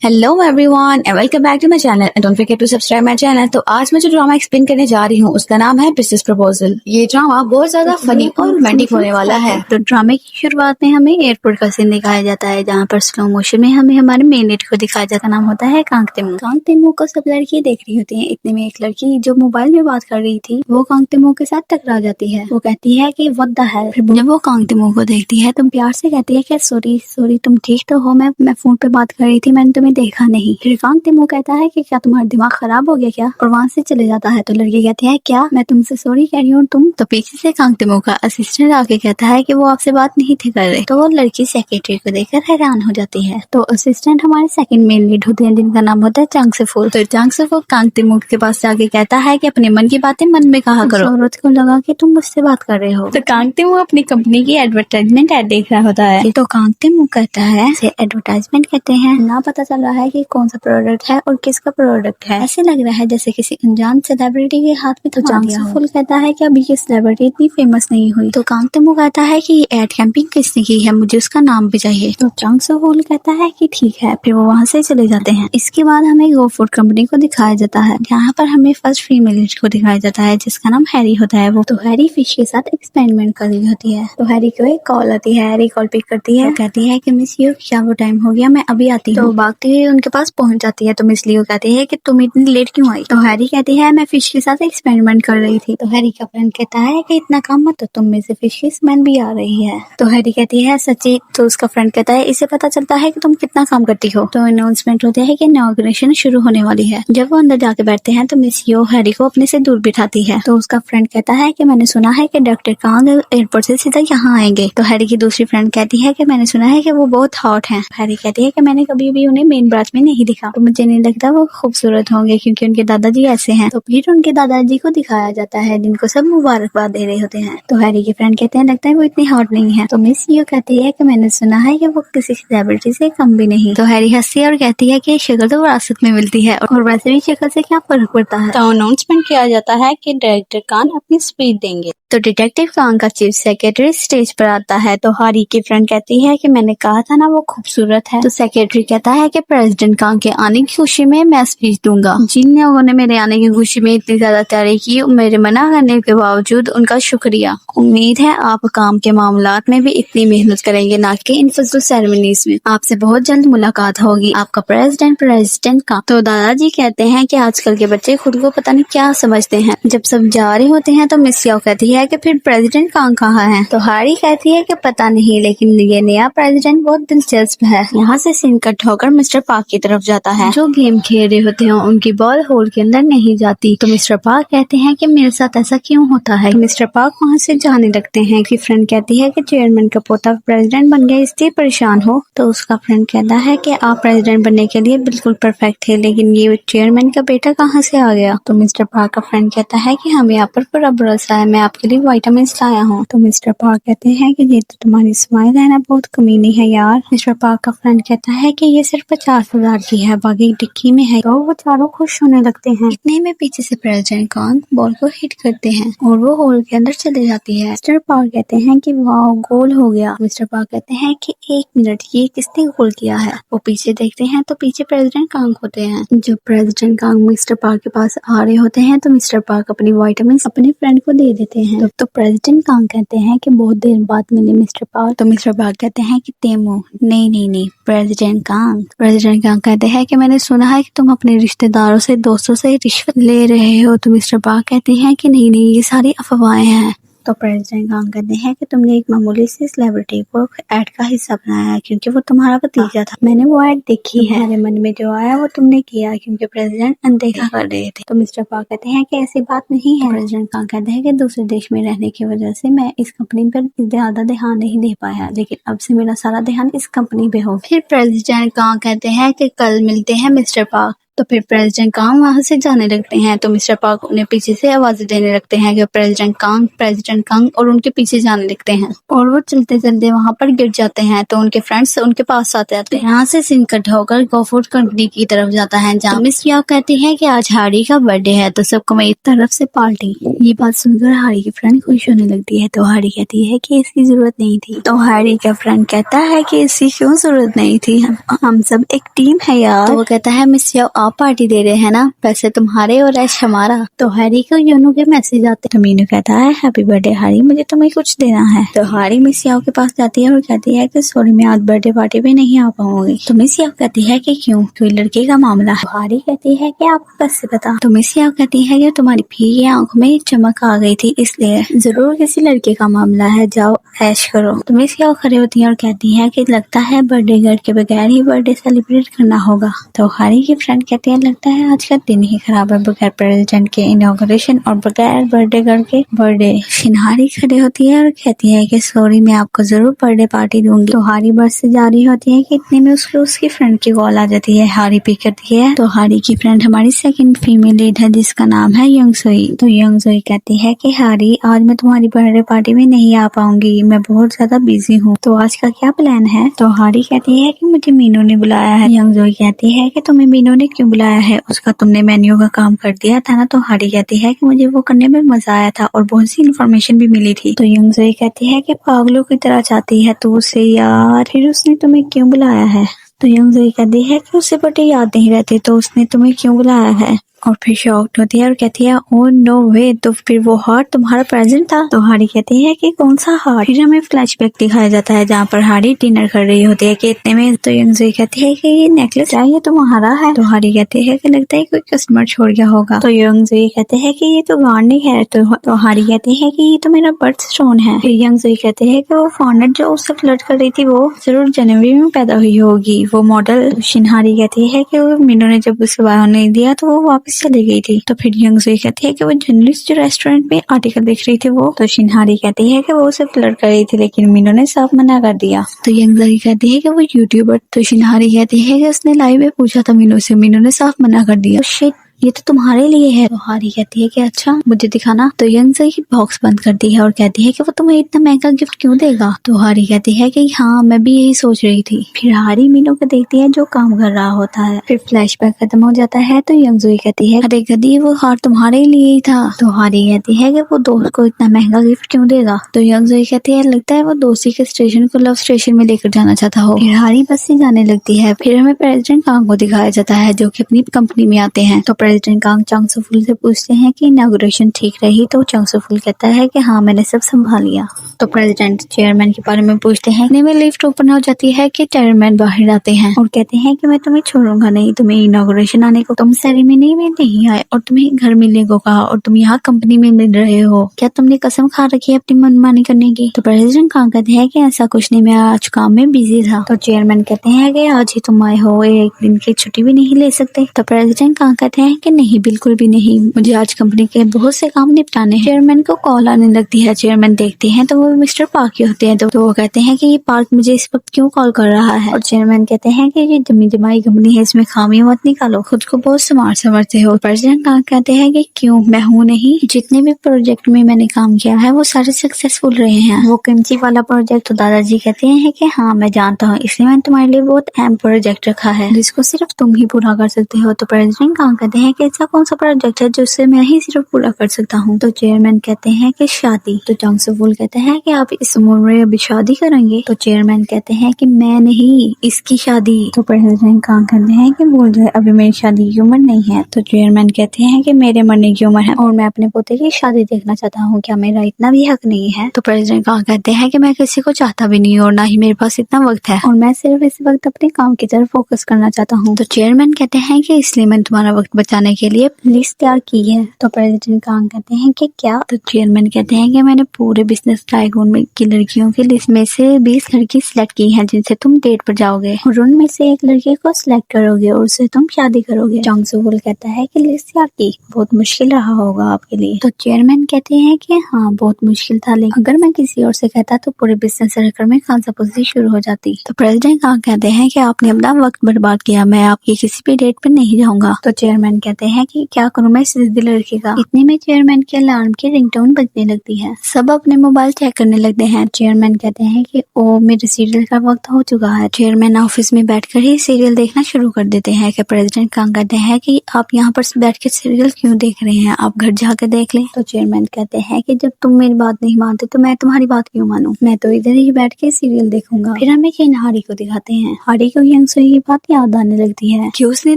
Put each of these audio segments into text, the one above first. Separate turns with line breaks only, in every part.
Hello everyone and welcome back to my channel and don't forget to subscribe my channel. तो आज मैं जो drama explain करने जा रही हूँ उसका नाम है प्रिंसेस प्रपोजल। ये ड्रामा बहुत ज्यादा फनी और रोमांटिक होने वाला है।
तो ड्रामे की शुरुआत में हमें एयरपोर्ट का सीन दिखाया जाता है, जहाँ पर स्लो मोशन में हमें हमारे मेन लीड को दिखाया जाता नाम होता है कांगतेमू। कांगतेमू को सब लड़की देख रही होती है। इतने में एक लड़की जो मोबाइल में बात कर रही थी वो कांगतेमू के साथ टकरा जाती है। वो कहती है कि व्हाट द हेल। जब वो कांगतेमू को देखती है तो प्यार से कहती है कि सॉरी तुम ठीक तो हो, मैं फोन पे बात कर रही थी, मैंने तुम्हें देखा नहीं। फिर कांगतेमू कहता है कि क्या तुम्हारा दिमाग खराब हो गया क्या, और वहाँ से चले जाता है। तो लड़की कहती है क्या मैं तुमसे सॉरी कह रही हूँ तुम। तो पीछे से कांगतेमू का असिस्टेंट आके कहता है कि वो आपसे बात नहीं थे कर रहे। तो वो लड़की सेक्रेटरी को देखकर हैरान हो जाती है। तो असिस्टेंट हमारे सेकंड मेन लीड होते हैं जिनका नाम होता है चांग सेफुल। तो चांग सेफुल कांगतेमू के पास जाके कहता है कि अपने मन की बातें मन में कहा करो। औरत को लगा कि तुम मुझसे बात कर रहे हो। तो कांगतेमू अपनी कंपनी की एडवर्टाइजमेंट ऐड देख रहा होता है। तो कांगतेमू कहता है इसे एडवर्टाइजमेंट कहते हैं ना, पता चल रहा है कि कौन सा प्रोडक्ट है और किसका प्रोडक्ट है। ऐसे लग रहा है जैसे किसी अनजान सेलिब्रिटी के हाथ में थमा दिया हो। फुल कहता है कि अभी ये सेलिब्रिटी इतनी फेमस नहीं हुई। तो कांगतेमू कहता है कि ये एड कैंपिंग किसने की है, मुझे उसका नाम भी चाहिए। तो चांग सेफुल कहता है कि ठीक है। फिर वो वहाँ से चले जाते हैं। इसके बाद हमें गो फूड कंपनी को दिखाया जाता है। यहाँ पर हमें फर्स्ट फीमेल को दिखाया जाता है जिसका नाम हैरी होता है। वो तो हैरी फिश के साथ एक्सपेरिमेंट कर रही होती है। तो हैरी को एक कॉल आती है। हैरी कॉल पिक करती है, तो कहती है कि मिस यू क्या वो टाइम हो गया, मैं अभी आती हूँ। तो भागती हुई उनके पास पहुंच जाती है। तो मिस लियो कहती है कि तुम इतनी लेट क्यों आई। तो हैरी कहती है मैं फिश के साथ एक्सपेरिमेंट कर रही थी। तो हैरी का फ्रेंड कहता है कि इतना काम मत, तो तुम में से फिश की स्मेल भी आ रही है। तो हैरी कहती है सच्ची। तो उसका फ्रेंड कहता है इससे पता चलता है कि तुम कितना काम करती हो। तो अनाउंसमेंट होता है कि इनॉग्रेशन शुरू होने वाली है। जब वो अंदर जाके बैठते हैं तो मिस यो हैरी को अपने से दूर बिठाती है। तो उसका फ्रेंड कहता है कि मैंने सुना है कि डॉक्टर कांग एयरपोर्ट से सीधा यहाँ आएंगे। तो हैरी की दूसरी फ्रेंड कहती है कि मैंने सुना है कि वो बहुत हॉट हैं। हैरी कहती है कि मैंने कभी भी उन्हें मेन ब्रांच में नहीं दिखा, तो मुझे नहीं लगता वो खूबसूरत होंगे क्योंकि उनके दादाजी ऐसे हैं। तो फिर उनके दादाजी को दिखाया जाता है जिनको सब मुबारकबाद दे रहे होते हैं। तो हैरी के फ्रेंड कहते हैं लगता है वो इतनी हॉट नहीं है। तो मिस यू कहती है कि मैंने सुना है कि वो किसी सेलिब्रिटी से कम भी नहीं। तो हैरी हंसती है और कहती है कि शक्ल तो विरासत में मिलती है और वैसे भी शक्ल से क्या फर्क पड़ता है। तो अनाउंसमेंट किया जाता है कि डायरेक्टर कान अपनी स्पीच देंगे। तो डिटेक्टिव कांग का चीफ सेक्रेटरी स्टेज पर आता है। तो हैरी की फ्रेंड कहती है कि मैंने कहा था ना वो खूबसूरत है। तो सेक्रेटरी कहता है कि प्रेसिडेंट कांग के आने की खुशी में मैं स्पीच दूंगा। जिन लोगों ने मेरे आने की खुशी में इतनी ज्यादा तैयारी की, मेरे मना करने के बावजूद उनका शुक्रिया। उम्मीद है आप काम के मामलात में भी इतनी मेहनत करेंगे, ना कि इन फजल सेरेमनीज में। आपसे बहुत जल्द मुलाकात होगी। आपका प्रेसिडेंट का। तो दादाजी कहते हैं कि आजकल के बच्चे खुद को पता नहीं क्या समझते हैं। जब सब जा रहे होते हैं तो मिस याओ कहती है कि फिर प्रेसिडेंट कांग कहाँ है। तो हैरी कहती है कि पता नहीं, लेकिन ये नया प्रेसिडेंट बहुत दिलचस्प है। यहाँ से सीन कट होकर मिस्टर पार्क की तरफ जाता है। जो गेम खेल रहे होते हैं उनकी बॉल होल के अंदर नहीं जाती। तो मिस्टर पार्क कहते हैं कि मेरे साथ ऐसा क्यों होता है। तो मिस्टर पार्क वहाँ से जाने लगते हैं कि फ्रेंड कहती है कि चेयरमैन का पोता प्रेसिडेंट बन गया इसलिए परेशान हो। तो उसका फ्रेंड कहता है कि आप प्रेसिडेंट बनने के लिए बिल्कुल परफेक्ट थे, लेकिन ये चेयरमैन का बेटा कहाँ से आ गया। तो मिस्टर पार्क का फ्रेंड कहता है कि हमें यहाँ पर पूरा भरोसा है, मैं आपके लिए विटामिन लाया हूँ। तो मिस्टर पार्क कहते हैं कि ये तो तुम्हारी स्माइल है ना, बहुत कमीनी है यार। मिस्टर पार्क का फ्रेंड कहता है कि ये सिर्फ 50,000 की है, बाकी डिक्की में है। तो वो चारों खुश होने लगते हैं। इतने में पीछे से प्रेसिडेंट कांग बॉल को हिट करते हैं और वो होल के अंदर चले जाती है। मिस्टर पार्क कहते हैं कि वाह गोल हो गया। मिस्टर पार्क कहते हैं कि एक मिनट, ये किसने गोल किया है। वो पीछे देखते हैं तो पीछे प्रेसिडेंट कांग होते हैं। जब प्रेसिडेंट कांग मिस्टर पार्क के पास आ रहे होते हैं तो मिस्टर पार्क अपनी विटामिन अपने फ्रेंड को दे देते हैं। तो प्रेसिडेंट कांग कहते हैं कि बहुत देर बाद मिले मिस्टर पार्क। तो मिस्टर पार्क कहते हैं कि तेमो नहीं प्रेसिडेंट कांग कहते हैं कि मैंने सुना है कि तुम अपने रिश्तेदारों से दोस्तों से रिश्वत ले रहे हो। तो मिस्टर पार्क कहते हैं कि नहीं ये सारी अफवाहें हैं। तो प्रेसिडेंट कांग कहते हैं कि तुमने एक मामूली सी सेलिब्रिटी को ऐड का हिस्सा बनाया है क्योंकि वो तुम्हारा भतीजा था। मैंने वो ऐड देखी है, मेरे मन में जो आया वो तुमने किया क्योंकि प्रेसिडेंट अनदेखा कर रहे थे। तो मिस्टर पार्क कहते हैं कि ऐसी बात नहीं है। प्रेसिडेंट कांग कहते हैं कि दूसरे देश में रहने की वजह से मैं इस कंपनी पर ज्यादा ध्यान नहीं दे पाया, लेकिन अब से मेरा सारा ध्यान इस कंपनी पे हो। फिर प्रेसिडेंट कांग कहते हैं कि कल मिलते हैं मिस्टर पार्क। तो फिर प्रेसिडेंट कांग वहां से जाने लगते हैं तो मिस्टर पार्क उन्हें पीछे से आवाजें देने लगते हैं कि प्रेसिडेंट कांग और उनके पीछे जाने लगते हैं और वो चलते चलते वहां पर गिर जाते हैं। तो उनके फ्रेंड्स उनके पास आते हैं। यहाँ से सीन कट होकर गॉफूड कंपनी की तरफ जाता है जहाँ मिस याओ कहती है कि आज हारी का बर्थडे है तो सबको मेरी तरफ से पार्टी। ये बात सुनकर हारी की फ्रेंड खुश होने लगती है तो हारी कहती है कि इसकी जरूरत नहीं थी। तो हारी का फ्रेंड कहता है कि इसकी क्यों जरूरत नहीं थी, हम सब एक टीम है यार। तो वो कहता है मिस याओ आप पार्टी दे रहे हैं ना, पैसे तुम्हारे और ऐश हमारा। तो हारी को योनो के मैसेज आते हैं तो मीनू कहता है हैप्पी बर्थडे हारी, मुझे तुम्हें कुछ देना है। तो हारी मिस याओ के पास जाती है और कहती है कि सॉरी मैं आज बर्थडे पार्टी पे नहीं आ पाऊंगी। तो मिस याओ कहती है कि क्यों, कोई लड़के का मामला है। हारी कहती है कि आपको कैसे पता। तो मिस याओ कहती है कि तुम्हारी भीगी आंखों में चमक आ गई थी इसलिए, जरूर किसी लड़के का मामला है, जाओ ऐश करो। तो मिस याओ खड़ी होती है और कहती है कि लगता है बर्थडे गर्ल के बगैर ही बर्थडे सेलिब्रेट करना होगा। तो हारी की फ्रेंड कहती है लगता है आज का दिन ही खराब है बगैर प्रेसिडेंट के इनॉग्रेशन और बगैर बर्थडे गर्ल के बर्थडे। हारी खड़ी होती है और कहती है कि सॉरी मैं आपको जरूर बर्थडे पार्टी दूंगी। तो हारी बस से जा रही होती है कि इतने में उसकी फ्रेंड की कॉल आ जाती है। हारी पिक करती है तो हारी की फ्रेंड हमारी सेकंड फीमेल लीड है जिसका नाम है यंग सोई। तो यंग सोई कहती है कि हारी आज मैं तुम्हारी बर्थडे पार्टी में नहीं आ पाऊंगी, मैं बहुत ज्यादा बिजी हूँ, तो आज का क्या प्लान है। तो हारी कहती है कि मुझे मीनू ने बुलाया है। यंग जोई कहती है कि तुम्हें मीनू ने क्यों बुलाया है, उसका तुमने मेन्यू का काम कर दिया था ना। तो हारी कहती है कि मुझे वो करने में मजा आया था और बहुत सी इन्फॉर्मेशन भी मिली थी। तो यंग जोई कहती है कि पागलों की तरह चाहती है तो उसे यार, फिर उसने तुम्हें क्यों बुलाया है। तो यंग जोई कहती है कि उसे बर्थडे याद नहीं रहते तो उसने तुम्हें क्यों बुलाया है। और फिर शॉक्ड होती है और कहती है ओ नो वे, तो फिर वो हार्ट तुम्हारा प्रेजेंट था। तो हारी कहती है कि कौन सा हार्ट। फिर हमें फ्लैशबैक दिखाया जाता है जहाँ पर हारी डिनर कर रही होती है कि इतने में तो यंग जोई कहती है कि ये नेकलेस है, ये तुम्हारा है। तो हारी कहती है कि लगता है कोई कस्टमर छोड़ गया होगा। तो यंग जोई कहते हैं कि ये तो गार्निंग है। तो हारी कहती है कि ये तो मेरा बर्थ स्टोन है। फिर यंग जोई कहते हैं कि वो फाउंडर जो उससे फ्लर्ट कर रही थी वो जरूर जनवरी में पैदा हुई होगी, वो मॉडल। हारी कहती है कि मीनू ने जब उसे बाहर नहीं दिया तो वो वापस चली गई थी। तो फिर यंग जोई कहती है कि वो जर्नलिस्ट जो रेस्टोरेंट में आर्टिकल देख रही थी वो। तो शिनहारी कहती है कि वो उसे फ्लर्ट कर रही थी लेकिन मीनू ने साफ मना कर दिया। तो यंग जोई कहती है कि वो यूट्यूबर। तो शिनहारी कहती है कि उसने लाइव में पूछा था मीनू से, मीनू ने साफ मना कर दिया। शिट, ये तो तुम्हारे लिए है। तो हारी कहती है कि अच्छा मुझे दिखाना। तो यंग जोई बॉक्स बंद करती है और कहती है कि वो तुम्हें इतना महंगा गिफ्ट क्यों देगा। तो हारी कहती है कि हाँ मैं भी यही सोच रही थी। फिर हारी मीनू को देखती है जो काम कर रहा होता है। फिर फ्लैशबैक खत्म हो जाता है तो यंग जोई कहती है अरे गधी, वो हार तुम्हारे लिए ही था। तो हारी कहती है कि वो दोस्त को इतना महंगा गिफ्ट क्यों देगा। तो यंग जोई कहती है लगता है वो दोस्ती के स्टेशन को लव स्टेशन में लेकर जाना चाहता हो। फिर हारी बस से जाने लगती है। फिर हमें प्रेसिडेंट कांग को दिखाया जाता है जो कि अपनी कंपनी में आते हैं। तो प्रेसिडेंट कांग चंग सूफुल से पूछते हैं कि इनॉग्रेशन ठीक रही। तो चंग सूफुल कहता है कि हाँ मैंने सब संभाल लिया। तो प्रेसिडेंट चेयरमैन के बारे में पूछते हैं। इतने में लिफ्ट ओपन हो जाती है कि चेयरमैन बाहर आते हैं और कहते हैं कि मैं तुम्हें छोड़ूंगा नहीं, तुम्हें इनॉग्रेशन आने को, तुम सेरेमनी में नहीं आए और तुम्हें घर मिलने को कहा और तुम यहाँ कंपनी में मिल रहे हो, क्या तुमने कसम खा रखी है अपनी मनमानी करने की। तो प्रेसिडेंट कांग कहते हैं कि ऐसा कुछ नहीं, मैं आज काम में बिजी था। तो चेयरमैन कहते हैं कि आज ही तुम आए हो, एक दिन की छुट्टी भी नहीं ले सकते। तो प्रेसिडेंट कांग कहते हैं कि नहीं, बिल्कुल भी नहीं, मुझे आज कंपनी के बहुत से काम निपटाने हैं। चेयरमैन को कॉल आने लगती है। चेयरमैन देखते हैं तो वो मिस्टर पार्क ही होते हैं। तो वो कहते हैं कि ये पार्क मुझे इस वक्त क्यों कॉल कर रहा है। और चेयरमैन कहते हैं कि ये जमी जमाई कंपनी है, इसमें खामियां मत निकालो, खुद को बहुत स्मार्ट समझते हो। प्रेसिडेंट कांग कहते हैं कि क्यों, मैं हूँ नहीं, जितने भी प्रोजेक्ट में मैंने काम किया है वो सारे सक्सेसफुल रहे हैं। वो किमची वाला प्रोजेक्ट, तो दादाजी कहते हैं कि हाँ मैं जानता हूँ, इसलिए मैंने तुम्हारे लिए बहुत अहम प्रोजेक्ट रखा है जिसको सिर्फ तुम ही पूरा कर सकते हो। तो प्रेसिडेंट कांग कहते हैं कि ऐसा कौन सा प्रोजेक्ट है जिससे मैं ही सिर्फ पूरा कर सकता हूँ। तो चेयरमैन कहते हैं कि शादी। तो चंग सूफुल कहते हैं कि आप इस उम्र में अभी शादी करेंगे। तो चेयरमैन कहते हैं कि मैं नहीं, इसकी शादी। तो प्रेसिडेंट कांग कहते हैं कि बोल जाए अभी मेरी शादी की उम्र नहीं है। तो चेयरमैन कहते हैं कि मेरे मरने की उम्र है और मैं अपने पोते की शादी देखना चाहता हूँ, क्या मेरा इतना भी हक नहीं है। तो प्रेसिडेंट कांग कहते हैं कि मैं किसी को चाहता भी नहीं और ना ही मेरे पास इतना वक्त है और मैं सिर्फ इस वक्त अपने काम की तरफ फोकस करना चाहता हूँ। तो चेयरमैन कहते हैं कि इसलिए मैंने तुम्हारा वक्त बचा दिखाने के लिए लिस्ट तैयार की है। तो प्रेसिडेंट कांग कहते हैं कि क्या? तो चेयरमैन कहते हैं कि मैंने पूरे बिजनेस टाइकून में की लड़कियों की लिस्ट में से 20 लड़की सिलेक्ट की हैं जिनसे तुम डेट पर जाओगे और उनमें से एक लड़की को सिलेक्ट करोगे और उससे तुम शादी करोगे। जंग सुवुल कहता है कि लिस्ट तैयार की बहुत मुश्किल रहा होगा आपके लिए। तो चेयरमैन कहते हैं कि हाँ बहुत मुश्किल था, लेकिन अगर मैं किसी और से कहता तो पूरे बिजनेस सर्कल में खांसापुसी शुरू हो जाती। तो प्रेसिडेंट कांग कहते हैं कि आपने अपना वक्त बर्बाद किया, मैं आपकी किसी भी डेट पर नहीं जाऊंगा। तो चेयरमैन कहते हैं कि क्या करूं मैं इस जिद्दी लड़की का। इतने में चेयरमैन के अलार्म की रिंगटोन बजने लगती है। सब अपने मोबाइल चेक करने लगते हैं। चेयरमैन कहते हैं कि ओ मेरे सीरियल का वक्त हो चुका है। चेयरमैन ऑफिस में बैठकर ही सीरियल देखना शुरू कर देते हैं। कि प्रेसिडेंट कांग कहते हैं कि आप यहाँ पर बैठ के सीरियल क्यों देख रहे हैं, आप घर जाकर देख लें। तो चेयरमैन कहते हैं कि जब तुम मेरी बात नहीं मानते तो मैं तुम्हारी बात क्यों मानूं, मैं तो इधर ही बैठ के सीरियल देखूंगा। फिर हमें हारी को दिखाते हैं। हारी को यंग सुई की बात याद आने लगती है कि उसने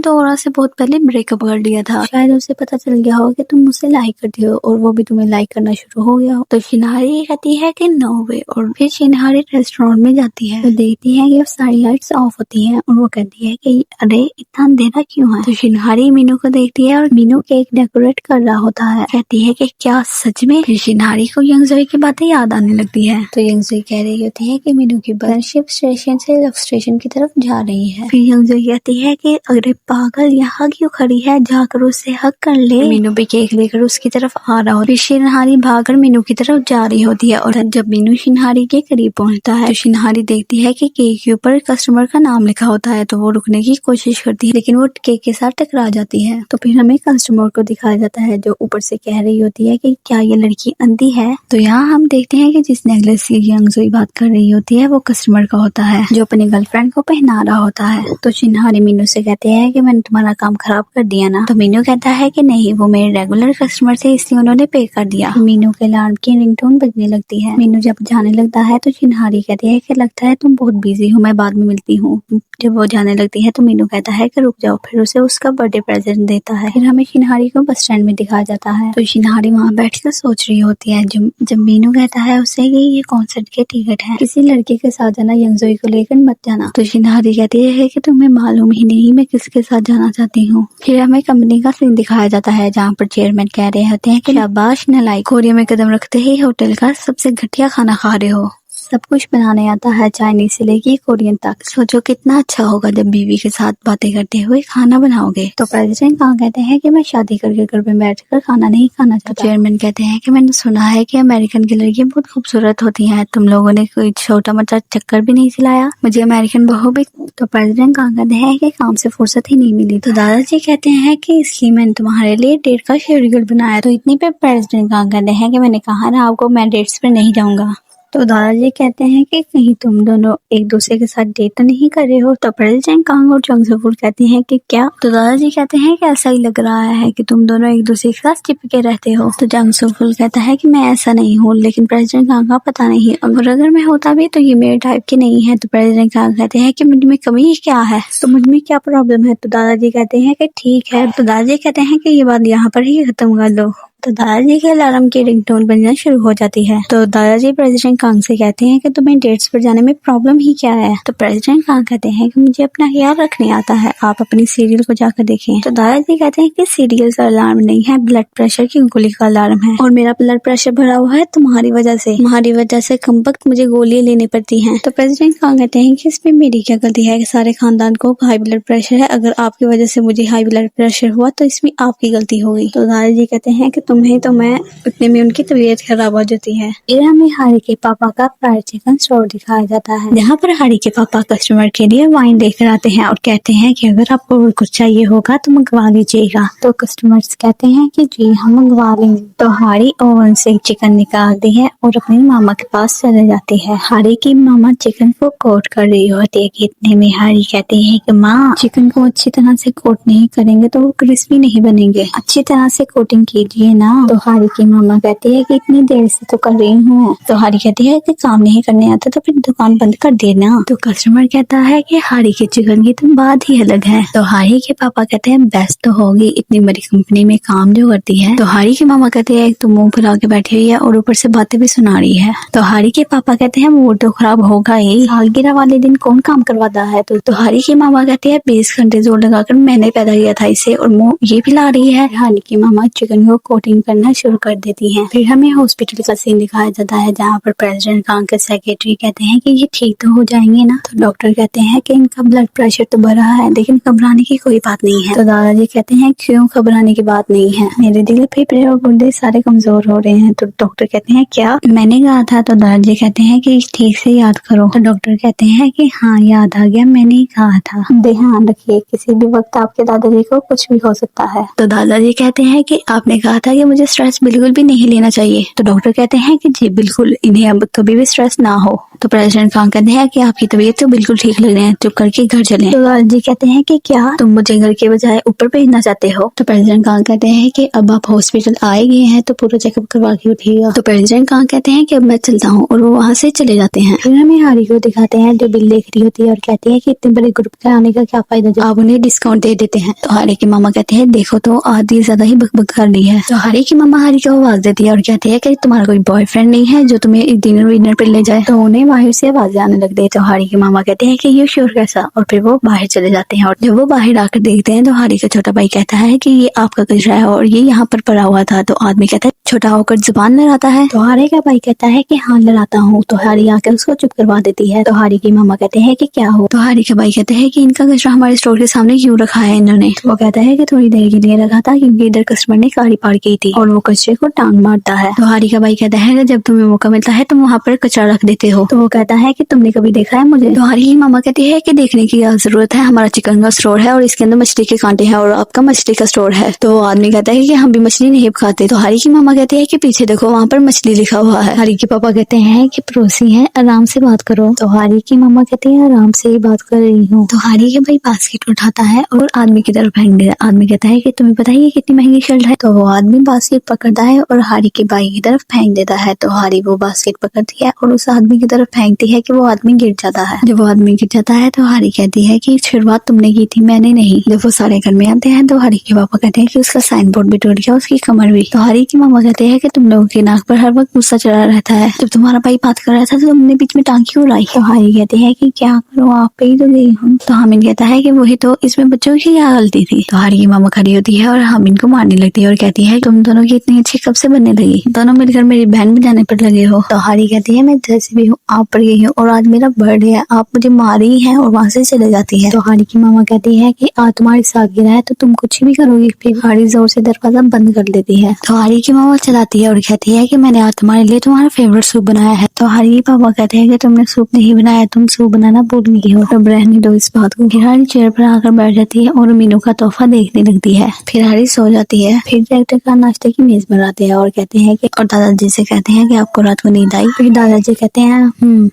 तो ओरा से बहुत पहले ब्रेकअप कर लिया था। शायद उसे पता चल गया हो कि तुम मुझसे लाइक करती हो और वो भी तुम्हें लाइक करना शुरू हो गया हो। तो शिनहारी कहती है कि नो वे, और फिर शिनहारी रेस्टोरेंट में जाती है। तो देखती है कि सारी लाइट्स ऑफ होती हैं और वो कहती है कि अरे इतना अंधेरा क्यों है। तो शिनहारी मीनू को देखती है और मीनू केक डेकोरेट कर रहा होता है। कहती है कि क्या सच में। फिर शिनहारी को यंग सुई की बातें याद आने लगती है। तो यंग सुई कह रही होती है कि मीनू की फ्रेंडशिप स्टेशन से लव स्टेशन की तरफ जा रही है। फिर यंग सुई कहती है कि अरे पागल यहाँ क्यों खड़ी है, जाकर उससे हक कर ले। मीनू भी केक लेकर उसकी तरफ आ रहा होता है। शिनहारी भागकर मीनू की तरफ जा रही होती है और जब मीनू शिनहारी के करीब पहुंचता है तो शिनहारी देखती है कि केक के ऊपर कस्टमर का नाम लिखा होता है। तो वो रुकने की कोशिश करती है लेकिन वो केक के साथ टकरा जाती है। तो फिर हमें कस्टमर को दिखाया जाता है जो ऊपर से कह रही होती है कि क्या ये लड़की अंधी है। तो यहाँ हम देखते हैं कि जिस नेकलेस की यंग सुई बात कर रही होती है वो कस्टमर का होता है जो अपनी गर्लफ्रेंड को पहना रहा होता है। तो शिनहारी मीनू से कहते हैं कि मैंने तुम्हारा काम खराब कर दिया ना। तो मीनू कहता है कि नहीं, वो मेरे रेगुलर कस्टमर थे इसलिए उन्होंने पे कर दिया। मीनू के अलार्म की रिंगटोन बजने लगती है। मीनू जब जाने लगता है तो शिनहारी कहती है कि लगता है तुम बहुत बिजी हो, मैं बाद में मिलती हूँ। जब वो जाने लगती है तो मीनू कहता है कि रुक जाओ, फिर उसे उसका बर्थडे प्रेजेंट देता है। फिर हमें शिनहारी को बस स्टैंड में दिखाया जाता है। तो शिनहारी वहाँ बैठकर सोच रही होती है। जब मीनू कहता है उससे कि ये कॉन्सर्ट के टिकट है, किसी लड़के के साथ जाना, यंग सुई को लेकर मत जाना। तो शिनहारी कहती है कि तुम्हें मालूम ही नहीं मैं किसके साथ जाना चाहती हूँ। फिर हमें कंपनी का सीन दिखाया जाता है जहाँ पर चेयरमैन कह रहे होते हैं कि शाबाश नालायक, कोरिया में कदम रखते ही होटल का सबसे घटिया खाना खा रहे हो। सब कुछ बनाने आता है, चाइनीज से लेके कोरियन तक। सोचो कितना अच्छा होगा जब बीवी के साथ बातें करते हुए खाना बनाओगे। तो प्रेसिडेंट कांग कहते हैं कि मैं शादी करके घर में बैठकर खाना नहीं खाना चाहता। चेयरमैन कहते हैं कि मैंने सुना है कि अमेरिकन की लड़कियां बहुत खूबसूरत होती हैं, तुम लोगों ने कोई छोटा मोटा चक्कर भी नहीं चलाया, मुझे अमेरिकन बहू भी। तो प्रेसिडेंट कांग कहते हैं कि काम से फुर्सत ही नहीं मिली। तो दादाजी कहते हैं कि इसलिए मैंने तुम्हारे लिए डेट का शेड्यूल बनाया। तो इतनी पे प्रेसिडेंट कांग कहते हैं कि मैंने कहा ना आपको मैं डेट्स पर नहीं जाऊंगा। तो दादाजी कहते हैं कि कहीं तुम दोनों एक दूसरे के साथ डेट तो नहीं कर रहे हो। तो प्रेसिडेंट कांग और जंग सुवुल कहती हैं कि क्या। तो दादाजी कहते हैं कि ऐसा ही लग रहा है कि तुम दोनों एक दूसरे के साथ चिपके रहते हो। तो जंग सुवुल कहता है कि मैं ऐसा नहीं हूँ, लेकिन प्रेसिडेंट कांग का पता नहीं, अगर मैं होता भी तो ये मेरे टाइप की नहीं है। तो प्रेसिडेंट कांग कहते हैं कि मुझ में कमी क्या है, तो मुझ में क्या प्रॉब्लम है। तो दादाजी कहते हैं कि ठीक है। तो दादाजी कहते हैं कि ये बात यहाँ पर ही खत्म कर दो। तो दादाजी के अलार्म की रिंगटोन बजना शुरू हो जाती है। तो दादाजी प्रेसिडेंट कांग से कहते हैं कि तुम्हें डेट्स पर जाने में प्रॉब्लम ही क्या है। तो प्रेसिडेंट कांग कहते हैं कि मुझे अपना ख्याल रखने आता है, आप अपनी सीरियल को जाकर देखें। तो दादाजी कहते हैं कि सीरियल का अलार्म नहीं है, ब्लड प्रेशर की गोली का अलार्म है, और मेरा ब्लड प्रेशर भरा हुआ है तुम्हारी वजह से कम वक्त मुझे गोलियां लेनी पड़ती है। तो प्रेसिडेंट कांग कहते हैं कि इसमें मेरी क्या गलती है, सारे खानदान को हाई ब्लड प्रेशर है, अगर आपकी वजह से मुझे हाई ब्लड प्रेशर हुआ तो इसमें आपकी गलती होगी। तो दादाजी कहते हैं कि तुम्हें तो मैं उतने में उनकी तबीयत खराब हो जाती है। फिर हमें हारी के पापा का फ्राइड चिकन स्टोर दिखाया जाता है जहाँ पर हारी के पापा कस्टमर के लिए वाइन लेकर आते हैं और कहते हैं कि अगर आपको और कुछ चाहिए होगा तो मंगवा लीजिएगा। तो कस्टमर्स कहते हैं कि जी हम मंगवा लेंगे। तो हारी ओवन से चिकन निकालती है और अपनी मामा के पास चले जाती है। हारी की मामा चिकन को कोट कर रही होती है कि इतने में हारी कहते हैं कि माँ चिकन को अच्छी तरह से कोट नहीं करेंगे तो वो क्रिस्पी नहीं बनेंगे, अच्छी तरह से कोटिंग कीजिए ना। तो हारी की मामा कहती है कि इतनी देर से तो कर रही हूँ। तो हारी कहती है कि काम नहीं करने आता तो फिर दुकान बंद कर देना। तो कस्टमर कहता है कि हारी के चिकन की तो बात ही अलग है। तो हारी के पापा कहते हैं बेस्ट तो होगी, इतनी बड़ी कंपनी में काम जो करती है। तो हारी के मामा कहते हैं तो मुंह फुला के बैठी हुई है और ऊपर से बातें भी सुना रही है। तो हारी के पापा कहते हैं मूड तो खराब होगा ही, सालगिरह वाले दिन कौन काम करवाता है। तो हारी की मामा कहते हैं 20 घंटे जोर लगाकर मैंने पैदा किया था इसे और मुंह ये पिला रही है। हारी की मामा चिकन को कोटिंग करना शुरू कर देती है। फिर हमें हॉस्पिटल का सीन दिखाया जाता है जहाँ पर प्रेसिडेंट का अंकल सेक्रेटरी कहते हैं कि ये ठीक तो हो जाएंगे ना। तो डॉक्टर कहते हैं कि इनका ब्लड प्रेशर तो बढ़ा है लेकिन घबराने की कोई बात नहीं है। तो दादाजी कहते हैं क्यों घबराने की बात नहीं है, मेरे दिल फेफड़े और गुर्दे सारे कमजोर हो रहे हैं। तो डॉक्टर कहते हैं क्या मैंने कहा था। तो दादाजी कहते हैं कि ठीक से याद करो। तो डॉक्टर कहते हैं कि हाँ याद आ गया, मैंने ही कहा था। ध्यान रखिए किसी भी वक्त आपके दादाजी को कुछ भी हो सकता है। तो दादाजी कहते हैं कि आपने कहा था कि मुझे स्ट्रेस बिल्कुल भी नहीं लेना चाहिए। तो डॉक्टर कहते हैं कि जी बिल्कुल, इन्हें अब कभी भी स्ट्रेस ना हो। तो प्रेसिडेंट खान कहते हैं कि आपकी तबीयत तो बिल्कुल ठीक लग रही है, चुप करके घर चलें। तो दादाजी कहते हैं कि क्या तुम मुझे घर के बजाय ऊपर भेजना चाहते हो। तो प्रेसिडेंट खान कहते हैं कि अब आप हॉस्पिटल आए गए हैं तो पूरा चेकअप करवा के उठिएगा। तो प्रेसिडेंट खान कहते हैं कि अब मैं चलता हूँ और वो वहाँ से चले जाते हैं। फिर हमें हारी को दिखाते हैं जो बिल देख रही होती है और कहती है कि इतने बड़े ग्रुप के आने का क्या फायदा जब आप उन्हें डिस्काउंट दे देते हैं। तो हारी की मामा कहते हैं देखो तो आधी ज्यादा ही बकबक कर रही है। तो हारी की मामा हारी को आवाज देती है और कहती है कि तुम्हारा कोई बॉयफ्रेंड नहीं है जो तुम्हें डिनर विनर पे ले जाए। तो उन्हें बाहर से आवाज आने लग गई। तो हारी की मामा कहते हैं कि ये श्योर कैसा, और फिर वो बाहर चले जाते हैं। और जब वो बाहर आकर देखते हैं तो हारी का छोटा भाई कहता है कि ये आपका कचरा है और ये यहाँ पर पड़ा हुआ था। तो आदमी कहता है छोटा होकर जुबान लड़ाता है। तो हारी का भाई कहता है कि हाँ लड़ाता हूँ। तो हारी आकर उसको चुप करवा देती है। तो हारी की मामा कहते हैं कि क्या हो। तो हारी का भाई कहते हैं कि इनका कचरा हमारे स्टोर के सामने क्यों रखा है इन्होंने। तो वो कहता है कि थोड़ी देर के लिए रखा था क्योंकि इधर कस्टमर ने गाड़ी पार की थी और वो कचरे को टांग मारता है। तो हारी का भाई कहता है कि जब तुम्हें मौका मिलता है तुम वहाँ पर कचरा रख देते हो। तो वो कहता है कि तुमने कभी देखा है मुझे। तो हारी की मामा कहती है कि देखने की क्या जरूरत है, हमारा चिकन का स्टोर है और इसके अंदर मछली के कांटे हैं और आपका मछली का स्टोर है। तो आदमी कहता है कि हम भी मछली नहीं खाते। तो हारी की मामा कहती है कि पीछे देखो वहाँ पर मछली लिखा हुआ है। हारी के पापा कहते हैं कि पड़ोसी है, आराम से बात करो। तो हारी की मामा कहती है आराम से ही बात कर रही हूँ। तो हारी के भाई बास्केट उठाता है और आदमी की तरफ फेंक देता है। आदमी कहता है कि तुम्हें पता है ये कितनी महंगी शर्ट है। तो वो आदमी बास्केट पकड़ता है और हारी के भाई की तरफ फेंक देता है। तो हारी वो बास्केट पकड़ती है और उस आदमी की तरफ फेंकती है कि वो आदमी गिर जाता है। जब वो आदमी गिर जाता है तो हारी कहती है कि शुरुआत तुमने की थी, मैंने नहीं। जब वो सारे घर में आते हैं तो हारी के पापा कहते हैं कि उसका साइन बोर्ड भी टूट गया, उसकी कमर भी। तो हारी की मामा कहते हैं कि तुम लोगों की नाक पर हर वक्त गुस्सा चढ़ा रहता है, जब तुम्हारा भाई बात कर रहा था तो तुमने बीच में टांग क्यों उड़ाई। तो हारी कहते हैं कि क्या करूँ, आप पे ही तो गई हूँ। तो हामिद कहता है कि वही तो, इसमें बच्चों की क्या गलती थी। तो हारी की मामा खड़ी होती है और हामिद को मारने लगती है और कहती है तुम दोनों की इतनी अच्छी कब से बनने लगी, दोनों मिलकर मेरी बहन बजाने पर लगे हो। तो हारी कहती है मैं जैसे भी हूँ आप पर गई हूँ और आज मेरा बर्थडे है, आप मुझे मार रही है और वहाँ से चले जाती है। तो हारी की मामा कहती है कि आज तुम्हारी सालगिरह है तो तुम कुछ भी करोगी। फिर हारी जोर से दरवाजा बंद कर देती है। तो हारी की मामा चलाती है और कहती है कि मैंने आज तुम्हारे लिए तुम्हारा फेवरेट सूप बनाया है। तो हारी के पापा कहते हैं कि तुमने सूप नहीं बनाया, तुम सूप बनाना भूल गई हो। तो रहने दो इस बात को। फिर हारी चेयर पर आकर बैठ जाती है और मीनू का तोहफा देखने लगती है। फिर हारी सो जाती है। फिर डायरेक्टर का नाश्ते की मेज बनाते हैं और कहते हैं कि, और दादाजी से कहते हैं कि आपको रात को नींद आई। फिर दादाजी कहते हैं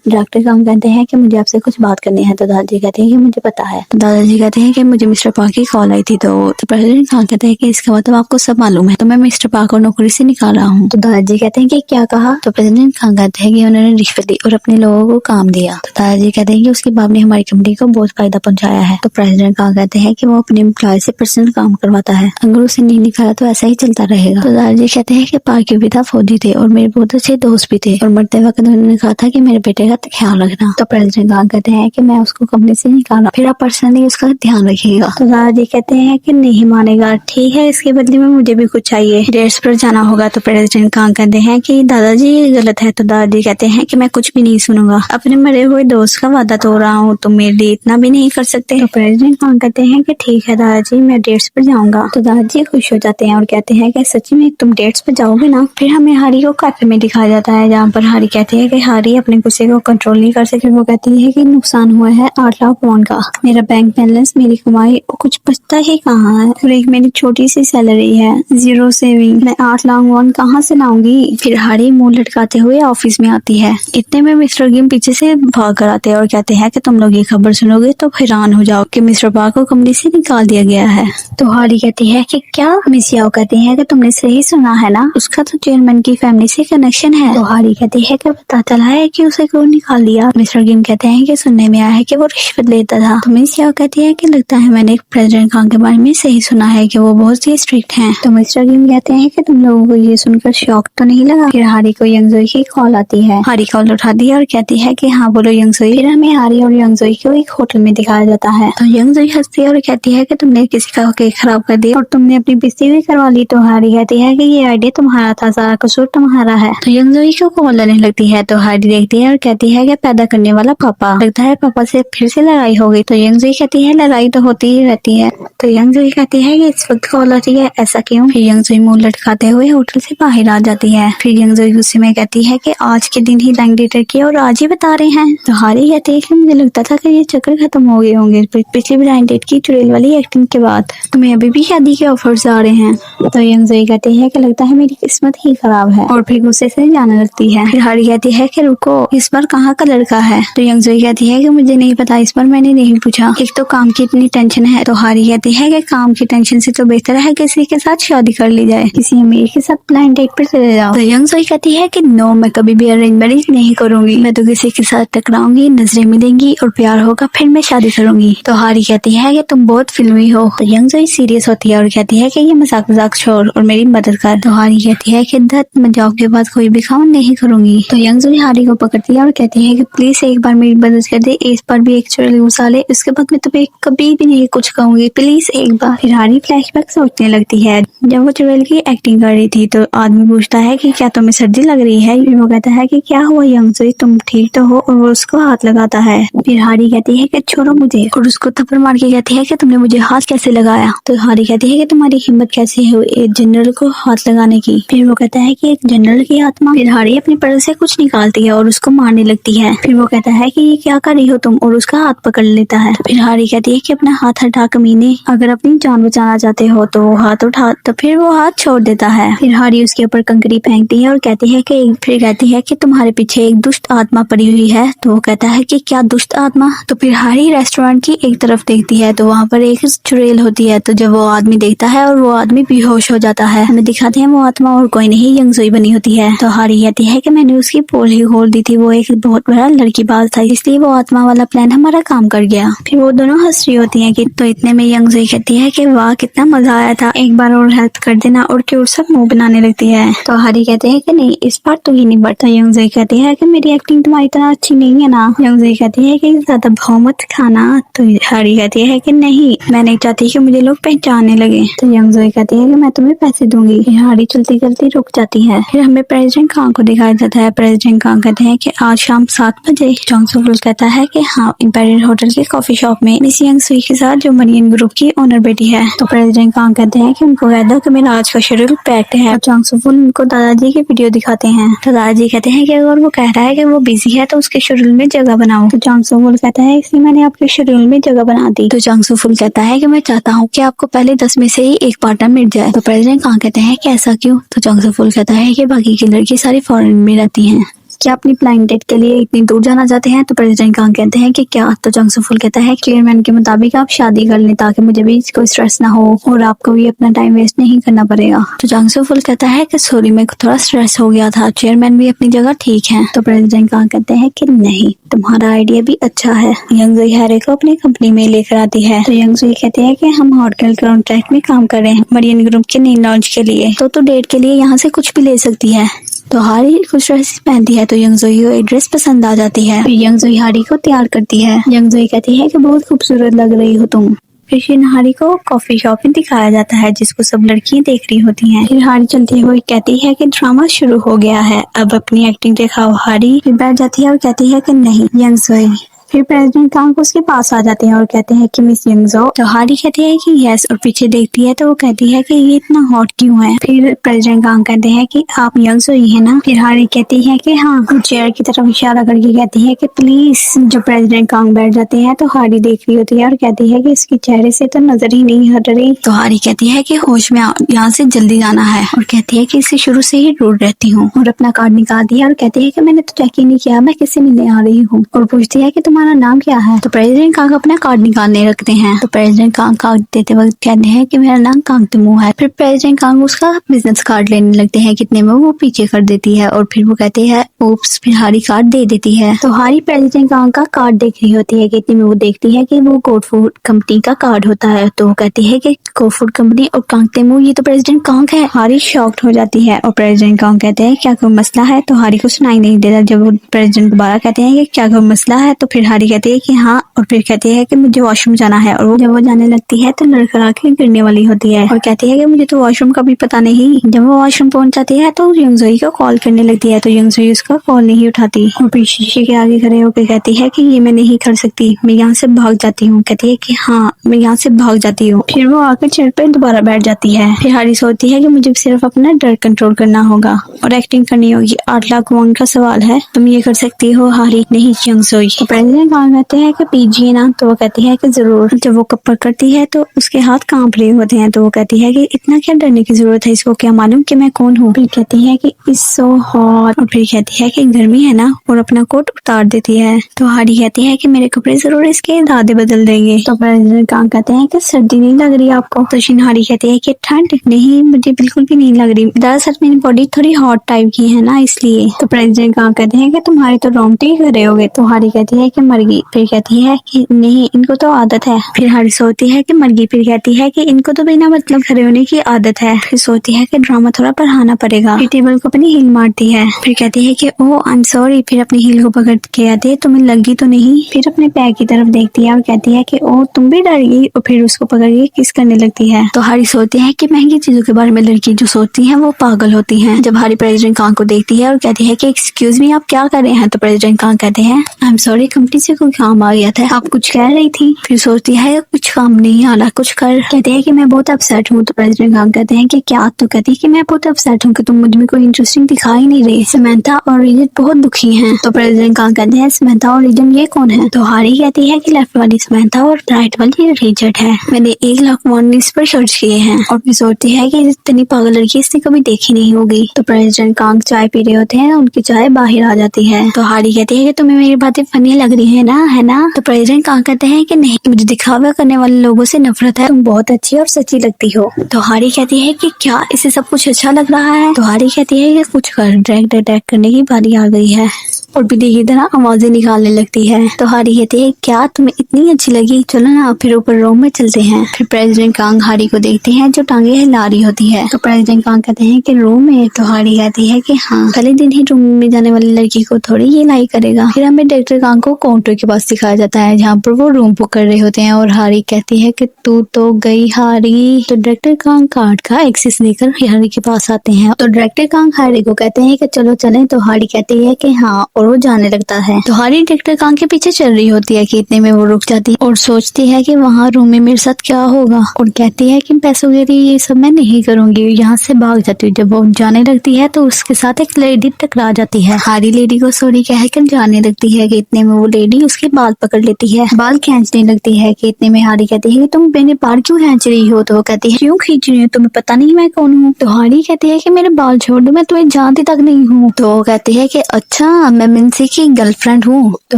डॉक्टर साहब कहते हैं कि मुझे आपसे कुछ बात करनी है। तो दादाजी कहते हैं कि मुझे पता है। तो दादाजी कहते हैं कि मुझे मिस्टर पाक की कॉल आई थी। तो प्रेसिडेंट खान कहते हैं कि इसका मतलब आपको सब मालूम है, तो मैं मिस्टर पाक को नौकरी से निकाल रहा हूँ। तो दादाजी कहते हैं कि क्या कहा। तो प्रेसिडेंट खान कहते हैं कि उन्होंने रिश्वत दी और अपने लोगों को काम दिया। तो दादाजी कहते हैं कि उसके बाप ने हमारी कंपनी को बहुत फायदा पहुंचाया है। तो प्रेसिडेंट खान कहते हैं कि वो अपने एम्प्लॉय से पर्सनल काम करवाता है, अगर उसे नहीं निकाला तो ऐसा ही चलता रहेगा। तो दादाजी कहते हैं कि पाक के पिता फौजी थे और मेरे बहुत अच्छे दोस्त भी थे और मरते वक्त उन्होंने कहा था कि मेरे बेटे का ख्याल रखना। तो प्रेसिडेंट खान कहते हैं कि मैं उसको कंपनी से निकाला, फिर आप पर्सनली उसका ध्यान रखिएगा। तो दादाजी कहते हैं कि नहीं मानेगा, ठीक है इसके बदले में मुझे भी कुछ चाहिए, डेट्स पर जाना होगा। तो प्रेसिडेंट खान कहते हैं कि दादाजी ये गलत है। तो दादाजी कहते हैं कि मैं कुछ भी नहीं सुनूंगा, अपने मरे हुए दोस्त का वादा तोड़ रहा हूँ, तुम मेरे लिए इतना भी नहीं कर सकते। तो प्रेसिडेंट खान कहते हैं कि ठीक है दादाजी मैं डेट्स पर जाऊंगा। तो दादाजी खुश हो जाते हैं और कहते हैं कि सच्ची में तुम डेट्स पर जाओगे ना। फिर हमें हारी को कैफे में दिखाया जाता है जहाँ पर हारी कहती है कि हारी अपने गुस्से को कंट्रोल नहीं कर सके। वो कहती है कि नुकसान हुआ है 8 लाख पाउंड का, मेरा बैंक बैलेंस, मेरी कमाई कुछ बचता ही कहाँ है और एक मेरी छोटी सी सैलरी है, 0 सेविंग, मैं 8 लाख लोन कहाँ से लाऊंगी। फिर हारी मुंह लटकाते हुए ऑफिस में आती है। इतने में मिस्टर गिम पीछे से भाग कर आते हैं और कहते हैं कि तुम लोग ये खबर सुनोगे तो हैरान हो जाओ कि मिस्टर पार्क को कंपनी से निकाल दिया गया है। तो हारी कहती है कि क्या। मिस याओ कहती है कि तुमने सही सुना है ना, उसका तो चेयरमैन की फैमिली से कनेक्शन है। तो हारी कहती है कि पता चला है कि उसे क्यों निकाल दिया। मिस्टर गिम कहते हैं कि सुनने में आया है कि वो रिश्वत लेता था। तो मिस याओ कहती है कि लगता है मैंने प्रेसिडेंट खान के बारे में सही सुना है कि वो बहुत ही स्ट्रिक्ट हैं। तो मिस्टर गिम कहते हैं कि तुम लोगों को ये सुनकर शॉक तो नहीं लगा। फिर हारी को यंगजोई की कॉल आती है। हारी कॉल उठाती है और कहती है कि हाँ बोलो यंगजोई। फिर हमें हारी और यंगजोई को एक होटल में दिखाया जाता है। तो यंगजोई हंसती है और कहती है कि तुमने किसी का केक खराब कर दिया और तुमने अपनी बेइज्जती भी करवा ली। तो हारी कहती है कि ये आइडिया तुम्हारा था, सारा कसूर तुम्हारा है। तो यंगजोई को कॉल आने लगती है। तो हारी देखती है और कहती है कि पैदा करने वाला पापा, लगता है पापा से फिर से लड़ाई हो गई। तो यंगजोई कहती है लड़ाई तो होती ही रहती है। तो यंगजोई कहती है कि इस वक्त कॉल आती है, ऐसा क्यों। फिर यंगजोई मुंह लटकाते हुए होटल से बाहर आ जाती है। फिर यंगजोई गुस्से में कहती है कि आज के दिन ही ब्लाइंड डेट किया और आज ही बता रहे हैं। तो हारी कहती है कि मुझे लगता था कि ये चक्कर खत्म हो गए होंगे पिछली ब्लाइंड डेट की चुड़ैल वाली एक्टिंग के बाद, तुम्हें अभी भी शादी के ऑफर्स आ रहे हैं। तो यंगजोई कहती है कि लगता है मेरी किस्मत ही खराब है और फिर गुस्से से जाने लगती है। फिर हारी कहती है कि रुको, इस बार कहाँ का लड़का है। तो यंगजोई कहती है कि मुझे नहीं पता, इस बार मैंने नहीं पूछा, एक तो काम की इतनी टेंशन है। तो हारी कहती है कि काम की टेंशन से तो बेहतर है किसी के साथ शादी कर ली जाए, किसी अमीर के साथ ब्लाइंड डेट पर चले जाओ। तो यंगजोई कहती है कि नो, मैं कभी भी अरेंज मैरिज नहीं करूंगी, मैं तो किसी के साथ टकराऊंगी, नजरें मिलेंगी और प्यार होगा, फिर मैं शादी करूंगी। तो हारी कहती है कि तुम बहुत फिल्मी हो। तो यंगजोई सीरियस होती है और कहती है कि ये मजाक मजाक छोड़ और मेरी मदद कर। तो हारी कहती है कि दत्त मजाक के बाद कोई भी काम नहीं करूंगी। तो यंगजोई हारी को पकड़ती है और कहती है कि प्लीज एक बार मेरी मदद कर दे, इस बार भी एक चुड़ैल घुसा ले, उसके बाद मैं तुम्हें कभी भी नहीं कुछ कहूंगी, प्लीज एक बार। फिर हारी फ्लैशबैक सोचने लगती है जब वो चुड़ैल की एक्टिंग कर रही थी। तो आदमी पूछता है कि क्या तुम्हें सर्दी लग रही है। फिर वो कहता है कि क्या हुआ यंगजोई, तुम ठीक तो हो, और वो उसको हाथ लगाता है। फिर हारी कहती है कि छोड़ो मुझे, और उसको थप्पड़ मार के कहती है कि तुमने मुझे हाथ कैसे लगाया। तो हारी कहती है कि तुम्हारी हिम्मत कैसे हुई एक जनरल को हाथ लगाने की। फिर वो कहता है कि एक जनरल की आत्मा। फिर हारी अपनी पर्स से कुछ निकालती है और उसको मारने लगती है। फिर वो कहता है कि ये क्या कर रही हो तुम, और उसका हाथ पकड़ लेता है। फिर हारी कहती है कि अपना हाथ हटा कमीने, अगर अपनी जान बचाना चाहते हो तो वो हाथ उठा। तो फिर वो हाथ छोड़ देता है। फिर हारी उसके ऊपर कंकड़ी फेंकती है और कहती है कि तुम्हारे पीछे एक दुष्ट आत्मा पड़ी हुई है। तो वो कहता है कि क्या दुष्ट आत्मा। तो फिर हारी रेस्टोरेंट की एक तरफ देखती है तो वहाँ पर एक चुड़ैल होती है। तो जब वो आदमी देखता है और वो आदमी बेहोश हो जाता है, हमें दिखाते हैं वो आत्मा और कोई नहीं यंगजोई बनी होती है। तो हारी कहती है कि मैंने उसकी पोल ही खोल दी थी, वो एक बहुत बड़ा लड़की बाज था, इसलिए वो आत्मा वाला प्लान हमारा काम कर गया। फिर वो दोनों हंस रही होती हैं कि तो इतने में यंगजोई कहती है कि वाह कितना मजा आया था, एक बार और हेल्प कर देना, और क्यूट सब मुंह बनाने लगती है। तो हारी कहते हैं कि नहीं इस बार तो ही नहीं बढ़ता। यंगजोई कहती है कि मेरी एक्टिंग तुम्हारी तरह अच्छी नहीं है ना। यंगजोई कहती है कि ज्यादा भाव मत खाना। तो हारी कहती है कि नहीं, मैं नहीं चाहती कि मुझे लोग पहचानने लगे। तो यंगजोई कहती है कि मैं तुम्हें पैसे दूंगी। फिर हारी चलती चलती रुक जाती है। फिर हमें प्रेसिडेंट खान को दिखाया जाता है। प्रेसिडेंट खान कहते हैं कि आज शाम 7 बजे। चोंग सो फुल कहता है कि हाँ, इंपीरियल होटल के कॉफी शॉप में मिस यंगसुई के साथ जो मरियन ग्रुप की ओनर बेटी है। तो प्रेसिडेंट खान कहते हैं कि उनको कह दो कि मेरा आज का शेड्यूल पैक्ड है। और चोंग सो फुल उनको दादाजी की वीडियो दिखाते हैं। तो दादाजी कहते हैं कि अगर वो कह रहा है कि वो बिजी है तो उसके शेड्यूल में जगह बनाओ। तो चोंग सो फुल कहता है इसलिए मैंने आपके शेड्यूल में जगह बना दी। तो चोंग सो फुल कहता है कि मैं चाहता हूँ कि आपको पहले 10 में से ही एक पार्टनर मिल जाए। तो प्रेसिडेंट खान कहते हैं कि ऐसा क्यों। तो चोंग सो फुल कहता है कि बाकी की लड़की सारी फॉरेन में रहती हैं, क्या अपनी ब्लाइंड डेट के लिए इतनी दूर जाना चाहते हैं। तो प्रेसिडेंट खान कहते हैं कि क्या। तो चोंग सो फुल कहता है चेयरमैन के मुताबिक आप शादी कर लें ताकि मुझे भी कोई स्ट्रेस ना हो और आपको भी अपना टाइम वेस्ट नहीं करना पड़ेगा। तो चोंग सो फुल कहता है कि सॉरी मेरे को थोड़ा स्ट्रेस हो गया था, चेयरमैन भी अपनी जगह ठीक है। तो प्रेसिडेंट खान कहते हैं कि नहीं, तुम्हारा आइडिया भी अच्छा है। यंगजोई हैरी को अपनी कंपनी में लेकर आती है। तो यंगजोई कहते हैं कि हम होटल कॉन्ट्रैक्ट में काम कर रहे हैं मरियन ग्रुप के नई लॉन्च के लिए, तो डेट के लिए यहाँ से कुछ भी ले सकती है। तो हारी कुछ ड्रेस पहनती है तो यंगजोई को एक ड्रेस पसंद आ जाती है। फिर यंगजोई हारी को तैयार करती है। यंगजोई कहती है कि बहुत खूबसूरत लग रही हो तुम। फिर हारी को कॉफी शॉप में दिखाया जाता है जिसको सब लड़कियां देख रही होती हैं। फिर हारी चलती हुई कहती है कि ड्रामा शुरू हो गया है, अब अपनी एक्टिंग दिखाओ। हारी फिर बैठ जाती है और कहती है कि नहीं यंगजोई, फिर प्रेसिडेंट कांग उसके पास आ जाते हैं और कहते हैं कि मिस यंगजो। तो हारी कहती है कि यस, और पीछे देखती है तो वो कहती है कि ये इतना हॉट क्यों है। फिर प्रेसिडेंट कांग कहते हैं कि आप यंगजो ही है ना। फिर हारी कहती है कि हाँ, चेयर की तरफ इशारा करके कहती है कि प्लीज। जब प्रेसिडेंट कांग बैठ जाते हैं तो हारी देख रही होती है और कहती है कि इसके चेहरे से तो नजर ही नहीं हट रही। तो हारी कहती है कि होश में यहाँ से जल्दी जाना है, और कहती है कि इसे शुरू से ही दूर रहती हूँ, और अपना कार्ड निकाल दिया और कहती है कि मैंने तो चेक ही नहीं किया, मैं किससे मिलने आ रही हूँ। और पूछती है कि तुम्हारा नाम क्या है। तो प्रेसिडेंट कांग अपना कार्ड निकालने रखते हैं। तो प्रेसिडेंट कांग कार्ड देते वक्त कहते हैं कि मेरा नाम कांग तमू है। फिर प्रेसिडेंट कांग उसका बिजनेस कार्ड लेने लगते हैं, कितने में वो पीछे कर देती है, और फिर वो कहते हैं ओप्स। फिर हारी कार्ड दे देती है। तो हारी प्रेसिडेंट कांग का कार्ड देख रही होती है, कितने में वो देखती है कि वो गोड फूड कंपनी का कार्ड होता है। तो वो कहती है कि गोड फूड कंपनी और कांग तमू, ये तो प्रेसिडेंट कांग है। हारी शॉक्ड हो जाती है और प्रेसिडेंट कांग कहते हैं क्या कोई मसला है। तो हारी को सुनाई नहीं देता। जब वो प्रेसिडेंट दोबारा कहते हैं कि क्या कोई मसला है, तो फिर हारी कहती है कि हाँ, और फिर कहती है कि मुझे वॉशरूम जाना है। और जब वो जाने लगती है तो लड़खड़ा के गिरने वाली होती है और कहती है कि मुझे तो वॉशरूम का भी पता नहीं। जब वो वॉशरूम पहुंच जाती है तो यंगजोई को कॉल करने लगती है, तो यंगजोई उसका कॉल नहीं उठाती और फिर शीशे के आगे खड़े होकर कहती है कि ये मैं नहीं कर सकती, मैं यहाँ से भाग जाती हूँ। कहती है कि हाँ, मैं यहाँ से भाग जाती हूँ। फिर वो आकर चेयर पे दोबारा बैठ जाती है। फिर हारी सोचती है कि मुझे सिर्फ अपना डर कंट्रोल करना होगा और एक्टिंग करनी होगी। 8 लाख वॉन का सवाल है, तुम ये कर सकती हो हारी, नहीं यंगजोई। तो प्रेसिडेंट कांग कहते हैं कि पीजिए ना। तो वो कहती है कि जरूर। जब वो कप पकड़ती है तो उसके हाथ कांप रहे होते हैं। तो वो कहती है कि इतना क्या डरने की जरूरत है, इसको क्या मालूम कि मैं कौन हूँ। फिर कहती है कि इट्स सो हॉट, और फिर कहती है कि गर्मी है ना, और अपना कोट उतार देती है। तो हारी कहती है कि मेरे कपड़े जरूर इसके इरादे बदल देंगे। तो प्रेसिडेंट कांग कहते हैं कि सर्दी नहीं लग रही आपको। तो शिनहारी कहती है कि ठंड नहीं, मुझे बिल्कुल भी नहीं लग रही, दरअसल मेरी बॉडी थोड़ी हॉट टाइप की है ना, इसलिए। तो प्रेसिडेंट कांग कहते हैं कि तुम्हारे तो रोंगटे ही खड़े हो गए। तो हारी कहती है कि मर गई। फिर कहती है कि नहीं, इनको तो आदत है। फिर हारी सोचती है कि मर गई। फिर कहती है कि इनको तो बिना मतलब खड़े होने की आदत है। फिर सोचती है कि ड्रामा थोड़ा बढ़ाना पड़ेगा। फिर टेबल को अपनी हील मारती है। फिर कहती है कि ओह आई एम सॉरी। फिर अपनी हील को पकड़ के कहती है तुम्हें लगी तो नहीं। फिर अपने पैर की तरफ देखती है और कहती है कि ओह तुम भी डर गई, और फिर उसको पकड़ के किस करने लगती है। तो हारी सोचती है कि महंगी चीजों के बारे में लड़की जो सोचती है वो पागल होती है। जब हारी प्रेसिडेंट कांग को देखती है और कहती है कि एक्सक्यूज मी, आप क्या कर रहे हैं। तो प्रेसिडेंट कांग कहते हैं आई एम सॉरी, कंपनी से कोई काम आ गया था, आप कुछ कह रही थी। फिर सोचती है कुछ काम नहीं आ रहा, कुछ कर। कहते हैं कि मैं बहुत अपसेट हूँ। तो प्रेसिडेंट कांग कहते हैं कि क्या। तो कहती है कि मैं बहुत अपसेट हूँ कि तुम मुझ में कोई इंटरेस्टिंग दिखा ही नहीं रही। समंथा और रीजन बहुत दुखी हैं। तो प्रेसिडेंट कांग कहते हैं समंथा और रीजन ये कौन है। तो हारी कहती है कि लेफ्ट वाली समंथा और राइट वाली रीजन है, मैंने 1 लाख वॉन इस पर सर्च किए हैं। और फिर सोचती है कि इतनी पागल लड़की इसने कभी देखी नहीं होगी। तो प्रेसिडेंट कांग चाय पी रहे होते हैं, उनकी चाय बाहर आ जाती है। तो हारी कहती है कि तुम्हें मेरी बातें फनी लग रही है ना, है ना। तो प्रेसिडेंट कांग कहते हैं कि नहीं, मुझे दिखावा करने वाले लोगों से नफरत है, तुम बहुत अच्छी और सच्ची लगती हो। तो हारी कहती है कि क्या इसे सब कुछ अच्छा लग रहा है। तो हारी कहती है कि कुछ कर, डायरेक्ट अटैक करने की बारी आ गई है, और बिल्ली की तरह आवाजें निकालने लगती है। तो हारी कहती है क्या तुम्हें इतनी अच्छी लगी, चलो ना फिर ऊपर रूम में चलते हैं। फिर प्रेसिडेंट कांग हारी को देखते हैं जो टांगे हिला रही होती है। तो प्रेसिडेंट कांग कहते हैं कि रूम में। तो हारी कहती है कि हाँ, पहले दिन ही रूम में जाने वाली लड़की को थोड़ी ये लाई करेगा। फिर हमें डायरेक्टर कांग को काउंटर के पास दिखाया जाता है जहाँ पर वो रूम बुक कर रहे होते हैं, और हारी कहती है कि तू तो गई हारी। तो डायरेक्टर कांग कार्ड का एक्सेस लेकर हारी के पास आते हैं। तो डायरेक्टर कांग हारी को कहते हैं कि चलो चलें। तो हारी कहती है कि हाँ, और वो जाने लगता है। तो हारी डायरेक्टर कांग के पीछे चल रही होती है कि इतने में वो रुक जाती है और सोचती है कि वहाँ रूम में मेरे साथ क्या होगा, और कहती है कि पैसों के लिए ये सब मैं नहीं करूंगी, यहाँ से भाग जाती हूँ। जब वो जाने लगती है तो उसके साथ एक लेडी टकरा जाती है। हारी लेडी को सॉरी कहकर जाने लगती है कि इतने में वो लेडी उसके बाल पकड़ लेती है, बाल खींचने लगती है कि इतने में हारी कहती है कि तुम मेरे बाल क्यों खींच रही हो। तो वो कहती है क्यों खींच रही हो, तुम्हें पता नहीं मैं कौन हूँ। तो हारी कहती है कि मेरे बाल छोड़ दो, मैं तुम्हें जानती तक नहीं हूँ। तो वो कहती है कि अच्छा, मैं मिन्सी की गर्लफ्रेंड हूँ। तो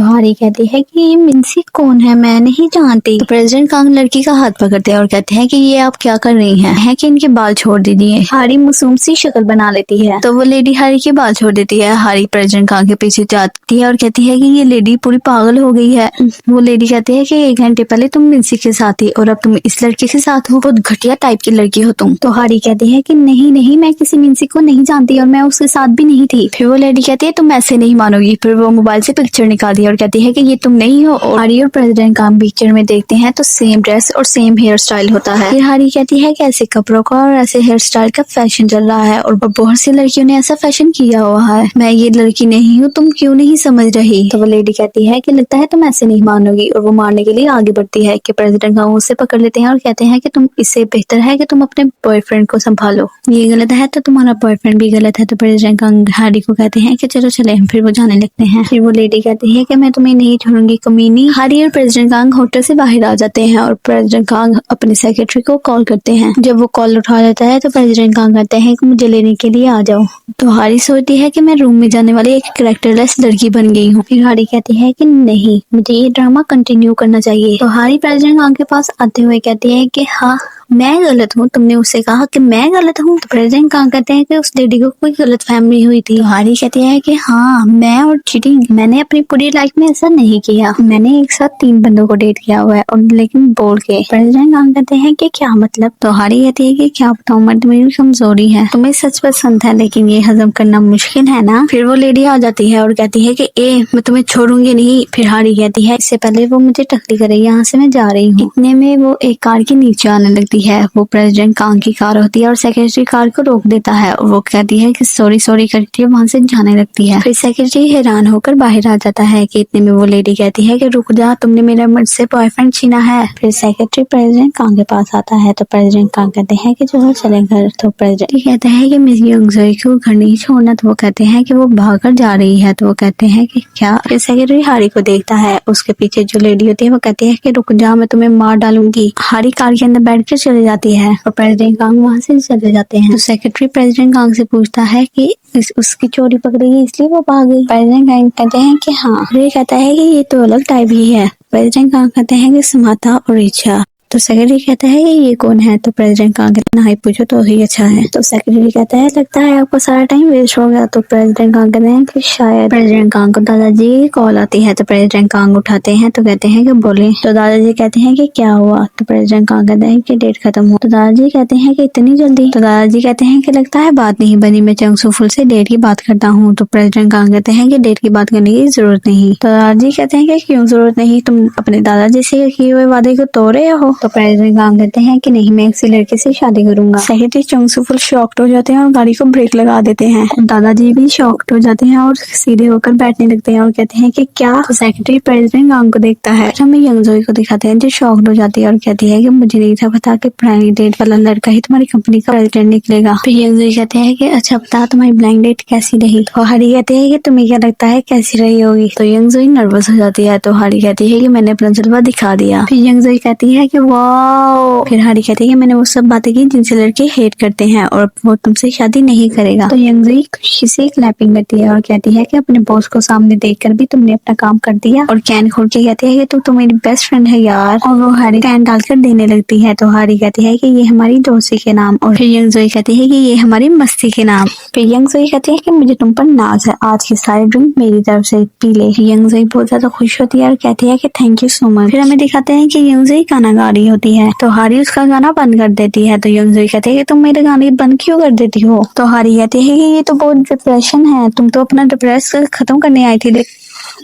हारी कहती है कि ये मिन्सी कौन है, मैं नहीं जानती। तो प्रेसिडेंट कांग लड़की का हाथ पकड़ते हैं और कहते हैं कि ये आप क्या कर रही हैं, है कि इनके बाल छोड़ दीजिए। हारी मासूम सी शक्ल बना लेती है। तो वो लेडी हारी के बाल छोड़ देती है। हारी प्रेसिडेंट कांग के पीछे जाती है और कहती है कि ये लेडी पूरी पागल हो गई है। वो लेडी कहती है कि 1 घंटे पहले तुम मिन्सी के साथ थी और अब तुम इस लड़के के साथ हो, बहुत घटिया टाइप की लड़की हो तुम। तो हारी कहती है कि नहीं नहीं, मैं किसी मिन्सी को नहीं जानती और मैं उसके साथ भी नहीं थी। फिर वो लेडी कहती है तुम ऐसे नहीं मानोगी, होगी। फिर वो मोबाइल से पिक्चर निकालती है और कहती है कि ये तुम नहीं हो। और हारी और प्रेसिडेंट कांग पिक्चर में देखते हैं तो सेम ड्रेस और सेम हेयर स्टाइल होता है। फिर हारी कहती है कि ऐसे कपड़ों का और ऐसे हेयर स्टाइल का फैशन चल रहा है और बहुत सी लड़कियों ने ऐसा फैशन किया हुआ है। मैं ये लड़की नहीं हूँ, तुम क्यों नहीं समझ रही। तो वो लेडी कहती है कि लगता है तुम ऐसे नहीं मानोगी, और वो मारने के लिए आगे बढ़ती है कि प्रेसिडेंट कांग उसे पकड़ लेते हैं और कहते हैं कि तुम, इससे बेहतर है कि तुम अपने बॉयफ्रेंड को संभालो, ये गलत है तो तुम्हारा बॉयफ्रेंड भी गलत है। तो प्रेसिडेंट कांग हारी को कहते हैं कि चलो चले। फिर वो जाने लगते हैं। फिर वो लेडी कहती है कि मैं तुम्हें नहीं छोड़ूंगी कमीनी। हारी और प्रेसिडेंट कांग होटल से बाहर आ जाते हैं और प्रेसिडेंट कांग अपने सेक्रेटरी को कॉल करते हैं। जब वो कॉल उठा लेता है तो प्रेसिडेंट कांग कहते हैं कि मुझे लेने के लिए आ जाओ। तो हारी सोचती है कि मैं रूम में जाने वाली एक कैरेक्टरलेस लड़की बन गई हूँ। फिर हारी कहती है कि नहीं, मुझे ये ड्रामा कंटिन्यू करना चाहिए। तो हारी प्रेसिडेंट कांग के पास आते हुए कहती है कि हाँ, मैं गलत हूँ, तुमने उससे कहा कि मैं गलत हूँ। तो प्रेसिडेंट कांग कहते हैं कि उस लेडी को कोई गलत फहमी हुई थी। तो हारी कहती है कि हाँ, मैं और चीटिंग, मैंने अपनी पूरी लाइफ में ऐसा नहीं किया। मैंने एक साथ 3 बंदों को डेट किया हुआ है, और लेकिन बोल के। प्रेसिडेंट कांग कहते हैं कि क्या मतलब। तो हारी कहती है कि क्या बताऊँ, मर्द मेरी कमजोरी है, तुम्हें सच पसंद है लेकिन ये हजम करना मुश्किल है ना। फिर वो लेडी आ जाती है और कहती है कि मैं तुम्हें छोड़ूंगी नहीं। फिर हारी कहती है इससे पहले वो मुझे टकली करे, यहाँ से मैं जा रही हूँ। इतने में वो एक कार के नीचे आने लगती है। वो प्रेसिडेंट कांग की कार होती है और सेक्रेटरी कार को रोक देता है और वो कहती है कि सॉरी सॉरी करके वहां से जाने लगती है। फिर सेक्रेटरी हैरान होकर बाहर आ जाता है कि इतने में वो लेडी कहती है कि रुक जा, तुमने मेरे मुझसे बॉयफ्रेंड छीना है। फिर सेक्रेटरी प्रेसिडेंट कांग के पास आता है तो प्रेसिडेंट कांग कहते हैं कि चलो चले घर। तो प्रेसिडेंट कहते हैं कि मिस यंगजॉय को घर नहीं छोड़ना। तो वो कहते हैं कि वो भागकर जा रही है। तो वो कहते हैं कि क्या। फिर सेक्रेटरी हारी को देखता है, उसके पीछे जो लेडी होती है वो कहती है कि रुक जा, मैं तुम्हें मार डालूंगी। हारी कार के अंदर बैठ कर चले जाती है और प्रेसिडेंट कांग वहां से चले जाते हैं। तो सेक्रेटरी प्रेसिडेंट कांग से पूछता है कि उसकी चोरी पकड़ी गई इसलिए वो भाग गई। प्रेसिडेंट कांग कहते हैं कि हाँ। ये कहता है कि ये तो अलग टाइप ही है। प्रेसिडेंट कांग कहते हैं कि समाता और इच्छा। तो सेक्रेटरी कहता है ये कौन है। तो प्रेसिडेंट कांग कहते हैं पूछो तो ही अच्छा है। तो सेक्रेटरी कहता है लगता है आपका सारा टाइम वेस्ट हो गया। तो प्रेसिडेंट कांग कहते हैं कि शायद। प्रेसिडेंट कांग को दादाजी की कॉल आती है तो प्रेसिडेंट कांग उठाते हैं तो कहते हैं कि बोले। तो दादाजी कहते हैं कि क्या हुआ। तो प्रेसिडेंट कांग कहते हैं कि डेट खत्म हो। तो दादाजी कहते हैं कि इतनी जल्दी। तो दादाजी कहते हैं कि लगता है बात नहीं बनी, मैं चंगसू फुल से डेट की बात करता हूँ। तो प्रेसिडेंट कांग कहते हैं कि डेट की बात करने की जरूरत नहीं। तो दादाजी कहते हैं कि क्यों जरूरत नहीं, तुम अपने दादाजी से किए हुए वादे को तोड़ रहे हो। तो प्रेसिडेंट कांग कहते हैं कि नहीं, मैं किसी लड़के से शादी करूंगा। सेक्रेटरी चंगसू फुल शॉक्ड हो जाते हैं और गाड़ी को ब्रेक लगा देते हैं। दादाजी भी शॉक्ड हो जाते हैं और सीधे होकर बैठने लगते हैं और कहते हैं कि क्या। तो सेक्रेटरी प्रेसिडेंट कांग को देखता है। हमें यंगजॉय को दिखाते हैं जो शॉक्ड हो जाती है और कहती है कि मुझे नहीं था पता कि ब्लाइंड डेट वाला लड़का ही तुम्हारी कंपनी का प्रेसिडेंट निकलेगा। फिर यंगजॉय कहते हैं कि अच्छा बता तुम्हारी ब्लाइंड डेट कैसी रही। तो हारी कहते हैं कि तुम्हें क्या लगता है कैसी रही होगी। तो यंगजॉय नर्वस हो जाती है। तो हारी कहती है कि मैंने अपना जलवा दिखा दिया। फिर यंगजॉय कहती है कि वाओ। फिर हारी कहती है कि मैंने वो सब बातें की जिनसे लड़के हेट करते हैं और वो तुमसे शादी नहीं करेगा। तो यंगजॉय खुशी से क्लैपिंग करती है और कहती है कि अपने बॉस को सामने देखकर भी तुमने अपना काम कर दिया। और कैन खोल के कहती है कि तू मेरी बेस्ट फ्रेंड है यार। और वो हारी कैन डालकर देने लगती है। तो हारी कहती है कि ये हमारी दोस्ती के नाम। और फिर यंगजॉय कहती है कि ये हमारी मस्ती के नाम। फिर यंगजॉय कहती है कि मुझे तुम पर नाज है, आज की सारी ड्रिंक मेरी तरफ से पी ले। यंगजॉय बहुत ज्यादा खुश होती है और कहती है कि थैंक यू सो मच। फिर हमें दिखाते हैं कि यंगजॉय गाना गा रही होती है तो हारी उसका गाना बंद कर देती है। तो यंगजॉय कहते हैं कि तुम मेरे गाने बंद क्यों कर देती हो। तो हारी कहती है कि ये तो बहुत डिप्रेशन है, तुम तो अपना डिप्रेशन खत्म करने आई थी।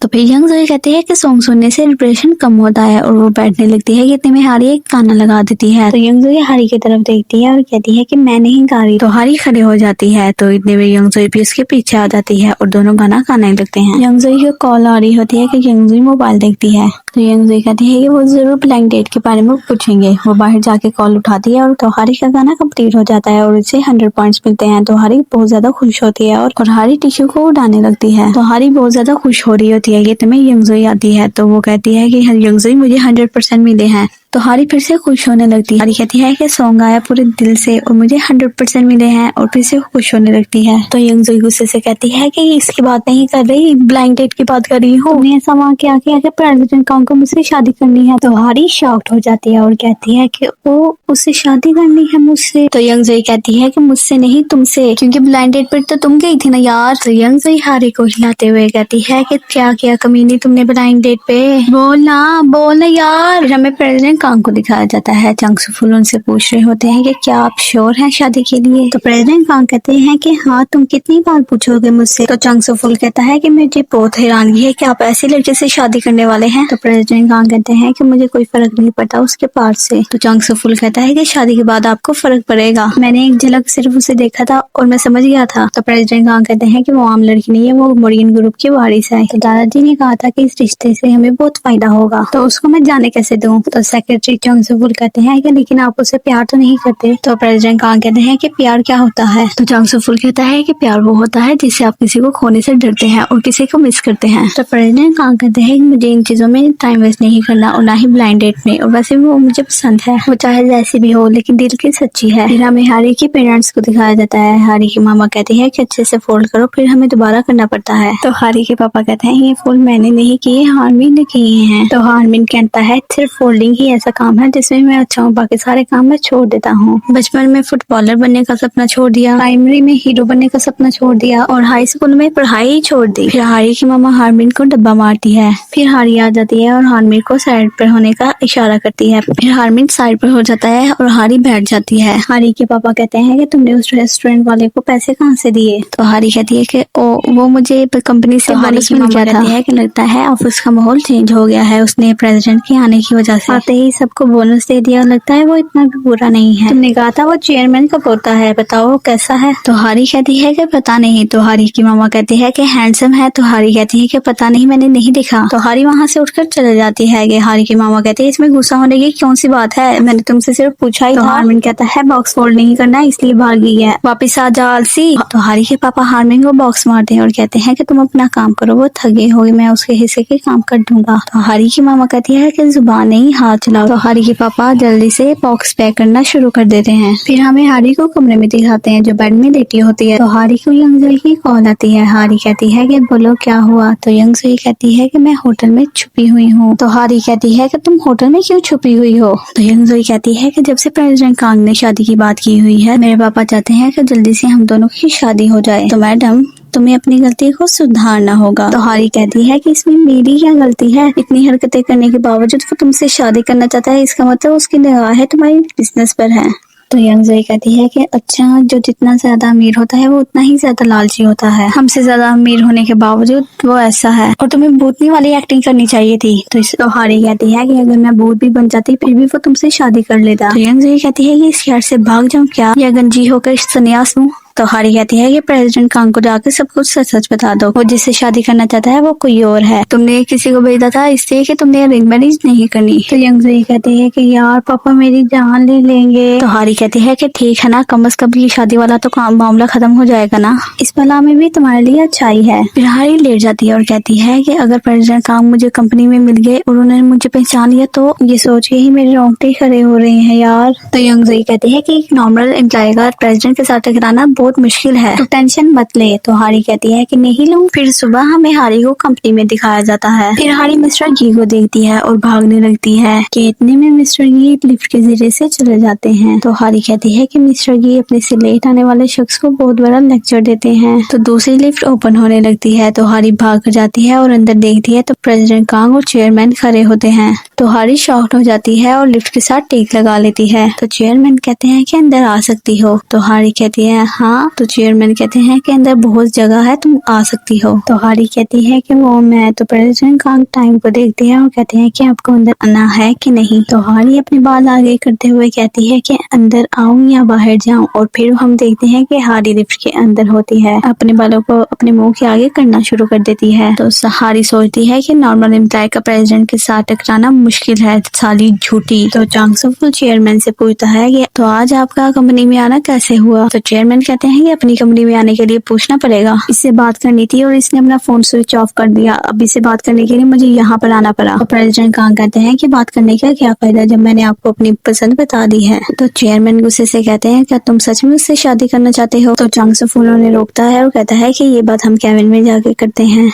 तो फिर यंगजॉय कहते हैं कि सॉन्ग सुनने से डिप्रेशन कम होता है और वो बैठने लगती है कि इतने में हारी एक गाना लगा देती है। तो यंगजॉय हारी की तरफ देखती है और कहती है कि मैं नहीं गा रही। तो हारी खड़े हो जाती है। तो इतने में यंगजॉय भी उसके पीछे आ जाती है और दोनों गाना गाने लगते हैं। यंगजॉय की कॉल आ रही होती है कि यंगजॉय मोबाइल देखती है। तो यंगजॉय कहती है कि वो जरूर ब्लैंक डेट के बारे में पूछेंगे। वो बाहर जाके कॉल उठाती है और तो हारी का गाना कंप्लीट हो जाता है और उसे 100 पॉइंट्स मिलते हैं। तो हारी बहुत ज्यादा खुश होती है और हारी टिश्यू को उड़ाने लगती है। तो हारी बहुत ज्यादा खुश हो रही होती है कि तुम्हें यंगजॉय आती है। तो वो कहती है कि यंगजॉय मुझे 100% मिले हैं। तो हारी फिर से खुश होने लगती है। हारी कहती है कि सॉन्ग आया पूरे दिल से और मुझे 100% मिले हैं और फिर से खुश होने लगती है। तो यंगजॉय गुस्से से कहती है कि इसकी बात नहीं कर रही, ब्लाइंड डेट की बात कर रही हूँ। तुमने ऐसा वहाँ क्या किया कि प्रेसिडेंट कांग को मुझसे शादी करनी है। तो हारी शॉक्ड हो जाती है और कहती है कि वो उससे शादी करनी है मुझसे। तो यंगजॉय कहती है कि मुझसे नहीं तुमसे, क्योंकि ब्लाइंड डेट पर तो तुम गई थी ना यार। तो यंगजॉय हारी को हिलाते हुए कहती है कि क्या किया कमीनी तुमने ब्लाइंड डेट पे, बोल ना यार। हमें प्रेसिडेंट कांग को दिखाया जाता है। चंग सू फुल उनसे पूछ रहे होते हैं कि क्या आप श्योर हैं शादी के लिए। तो प्रेसिडेंट कांग कहते हैं कि हाँ, तुम कितनी बार पूछोगे मुझसे। तो चंग सू फुल कहता है कि मुझे बहुत हैरानगी है कि आप ऐसी लड़के से शादी करने वाले हैं। तो प्रेसिडेंट कांग कहते हैं कि मुझे कोई फर्क नहीं पड़ता उसके पास से। तो चंग सू फुल कहता है कि शादी के बाद आपको फर्क पड़ेगा, मैंने एक झलक सिर्फ उसे देखा था और मैं समझ गया था। तो प्रेसिडेंट कांग कहते हैं कि वो आम लड़की नहीं है, वो मोरियन ग्रुप की वारिस है। तो दादाजी ने कहा था कि इस रिश्ते से हमें बहुत फायदा होगा, तो उसको मैं जाने कैसे दूं। तो सेक्रेटरी चंग सू फुल कहते हैं कि लेकिन आप उसे प्यार तो नहीं करते। तो प्रेसिडेंट कांग कहते हैं कि प्यार क्या होता है। तो चंग सू फुल कहता है कि प्यार वो होता है जिससे आप किसी को खोने से डरते हैं और किसी को मिस करते हैं। तो प्रेसिडेंट कांग कहते हैं कि मुझे इन चीजों में टाइम वेस्ट नहीं करना और ना ही ब्लाइंड डेट में, और वैसे भी वो मुझे पसंद है, वो चाहे जैसी भी हो लेकिन दिल की सच्ची है। फिर हमें हारी के पेरेंट्स को दिखाया जाता है। हारी की मामा कहती है कि अच्छे से फोल्ड करो, फिर हमें दोबारा करना पड़ता है। तो हारी के पापा कहते हैं ये फोल्ड मैंने नहीं किए, हार्मिन ने किए हैं। तो हार्मिन कहता है सिर्फ फोल्डिंग ही ऐसा काम है जिसमें मैं अच्छा हूँ, बाकी सारे काम मैं छोड़ देता हूँ। बचपन में फुटबॉलर बनने का सपना छोड़ दिया, प्राइमरी में हीरो बनने का सपना छोड़ दिया और हाई स्कूल में पढ़ाई ही छोड़ दी। फिर हारी की मामा हार्मिन को डब्बा मारती है। फिर हारी आ जाती है और हार्मिन को साइड पर होने का इशारा करती है। फिर हार्मिन साइड पर हो जाता है और हारी बैठ जाती है। हारी के पापा कहते हैं कि तुमने उस रेस्टोरेंट वाले को पैसे कहाँ से दिए। तो हारी कहती है कि वो मुझे कंपनी से बोनस मिल गया था। है कि लगता है ऑफिस का माहौल चेंज हो गया है, उसने प्रेसिडेंट के आने की वजह से आते ही सबको बोनस दे दिया। लगता है वो इतना भी बुरा नहीं है, तुमने कहा था वो चेयरमैन का पोता है, बताओ कैसा है। तो हारी कहती है कि पता नहीं। तो हारी की मामा कहती है कि हैंडसम है। तो हारी कहती है कि पता नहीं, मैंने नहीं देखा। तो हारी वहाँ से उठकर चले जाती है। कि हारी की मामा कहती है इसमें गुस्सा होने की कौन सी बात है, मैंने तुमसे सिर्फ पूछा ही था। हार्मिन कहता है बॉक्स फोल्ड नहीं करना इसलिए बाहर गई है, वापिस आ जा आलसी। तो हारी के पापा हार्मिन को बॉक्स मारते हैं और कहते हैं कि तुम अपना काम करो, वो थके हो, मैं उसके हिस्से के काम कर दूंगा। तो हारी की मामा कहती है कि जुबान नहीं हाथ चलाओ। तो हारी के पापा जल्दी से बॉक्स पैक करना शुरू कर देते हैं। फिर हमें हारी को कमरे में दिखाते हैं जो बेड में लेटी होती है। तो हारी को यंगजुई की कॉल आती है। हारी कहती है कि बोलो क्या हुआ। तो यंगजुई कहती है कि मैं होटल में छुपी हुई हूँ। तो हारी कहती है कि तुम होटल में क्यों छुपी हुई हो। तो यंगजुई कहती है कि जब से प्रेसिडेंट कांग ने शादी की बात की हुई है, मेरे पापा चाहते हैं कि जल्दी से हम दोनों की शादी हो जाए। तो मैडम तुम्हें अपनी गलती को सुधारना होगा। तो हारी कहती है कि इसमें मेरी क्या गलती है, इतनी हरकतें करने के बावजूद वो तुमसे शादी करना चाहता है, इसका मतलब उसकी निगाहें तुम्हारी बिजनेस पर है। तो यंगजुई कहती है कि अच्छा, जो जितना ज्यादा अमीर होता है वो उतना ही ज्यादा लालची होता है, हमसे ज्यादा अमीर होने के बावजूद वो ऐसा है और तुम्हें भूतनी वाली एक्टिंग करनी चाहिए थी। तो हारी कहती है कि अगर मैं भूत भी बन जाती फिर भी वो तुमसे शादी कर लेता। तो यंगजुई कहती है कि इस शहर से भाग जाऊं क्या या गंजी होकर संन्यास लूं। तो हारी कहती है कि प्रेसिडेंट कांग को जाकर सब कुछ सच सच बता दो, वो जिससे शादी करना चाहता है वो कोई और है, तुमने किसी को भेजा था इसलिए कि तुमने अरेंज मैरिज नहीं करनी। तो यंगजुई कहती है कि यार पापा मेरी जान ले लेंगे। तो हारी कहती है कि ठीक है ना, कम से कम ये शादी वाला तो काम मामला खत्म हो जाएगा ना, इस भला में भी तुम्हारे लिए अच्छाई है। फिर हारी लेट जाती है और कहती है कि अगर प्रेसिडेंट कांग मुझे कंपनी में मिल गए और उन्होंने मुझे पहचान लिया तो ये सोच के ही मेरे रोंगटे खड़े हो रहे हैं यार। तो यंगजुई कहती है कि एक नॉर्मल एम्प्लॉय का प्रेसिडेंट के साथ टकराना बहुत मुश्किल है, तो टेंशन मत ले। तो हारी कहती है कि नहीं लूं। फिर सुबह हमें हारी को कंपनी में दिखाया जाता है। फिर हारी मिस्टर गी को देखती है और भागने लगती है कि इतने में मिस्टर गी लिफ्ट के जरिए से चले जाते हैं। तो हारी कहती है कि मिस्टर गी अपने से लेट आने वाले शख्स को बहुत बड़ा लेक्चर देते हैं। तो दूसरी लिफ्ट ओपन होने लगती है। तो हारी भाग कर जाती है और अंदर देखती है तो प्रेसिडेंट कांग और चेयरमैन खड़े होते हैं। तो हारी शॉक्ड हो जाती है और लिफ्ट के साथ टेक लगा लेती है। तो चेयरमैन कहते हैं कि अंदर आ सकती हो। तो हारी कहती है हाँ। तो चेयरमैन कहते हैं कि अंदर बहुत जगह है, तुम आ सकती हो। तो हारी कहती है कि वो मैं। तो प्रेसिडेंट कांग टाइम को देखते हैं और कहते हैं कि आपको अंदर आना है कि नहीं। तो हारी अपने बाल आगे करते हुए कहती है कि अंदर आऊं या बाहर जाऊं, और फिर हम देखते हैं कि हारी लिफ्ट के अंदर होती है, अपने बालों को अपने मुंह के आगे करना शुरू कर देती है। तो हारी सोचती है कि नॉर्मल एम्प्लॉय का प्रेसिडेंट के साथ टकराना मुश्किल है, साली झूठी। तो चंग सू फुल चेयरमैन से पूछता है कि तो आज आपका कंपनी में आना कैसे हुआ। तो चेयरमैन कहते हैं कि अपनी कंपनी में आने के लिए पूछना पड़ेगा, इससे बात करनी थी और इसने अपना फोन स्विच ऑफ कर दिया, अब इससे बात करने के लिए मुझे यहाँ पर आना पड़ा। तो प्रेसिडेंट कांग कहते हैं कि बात करने का क्या फायदा जब मैंने आपको अपनी पसंद बता दी है। तो चेयरमैन गुस्से से कहते हैं क्या तुम सच में उससे शादी करना चाहते हो। तो चंग सू फुल उन्हें रोकता है और कहता है कि ये बात हम कैबिन में जाके करते हैं।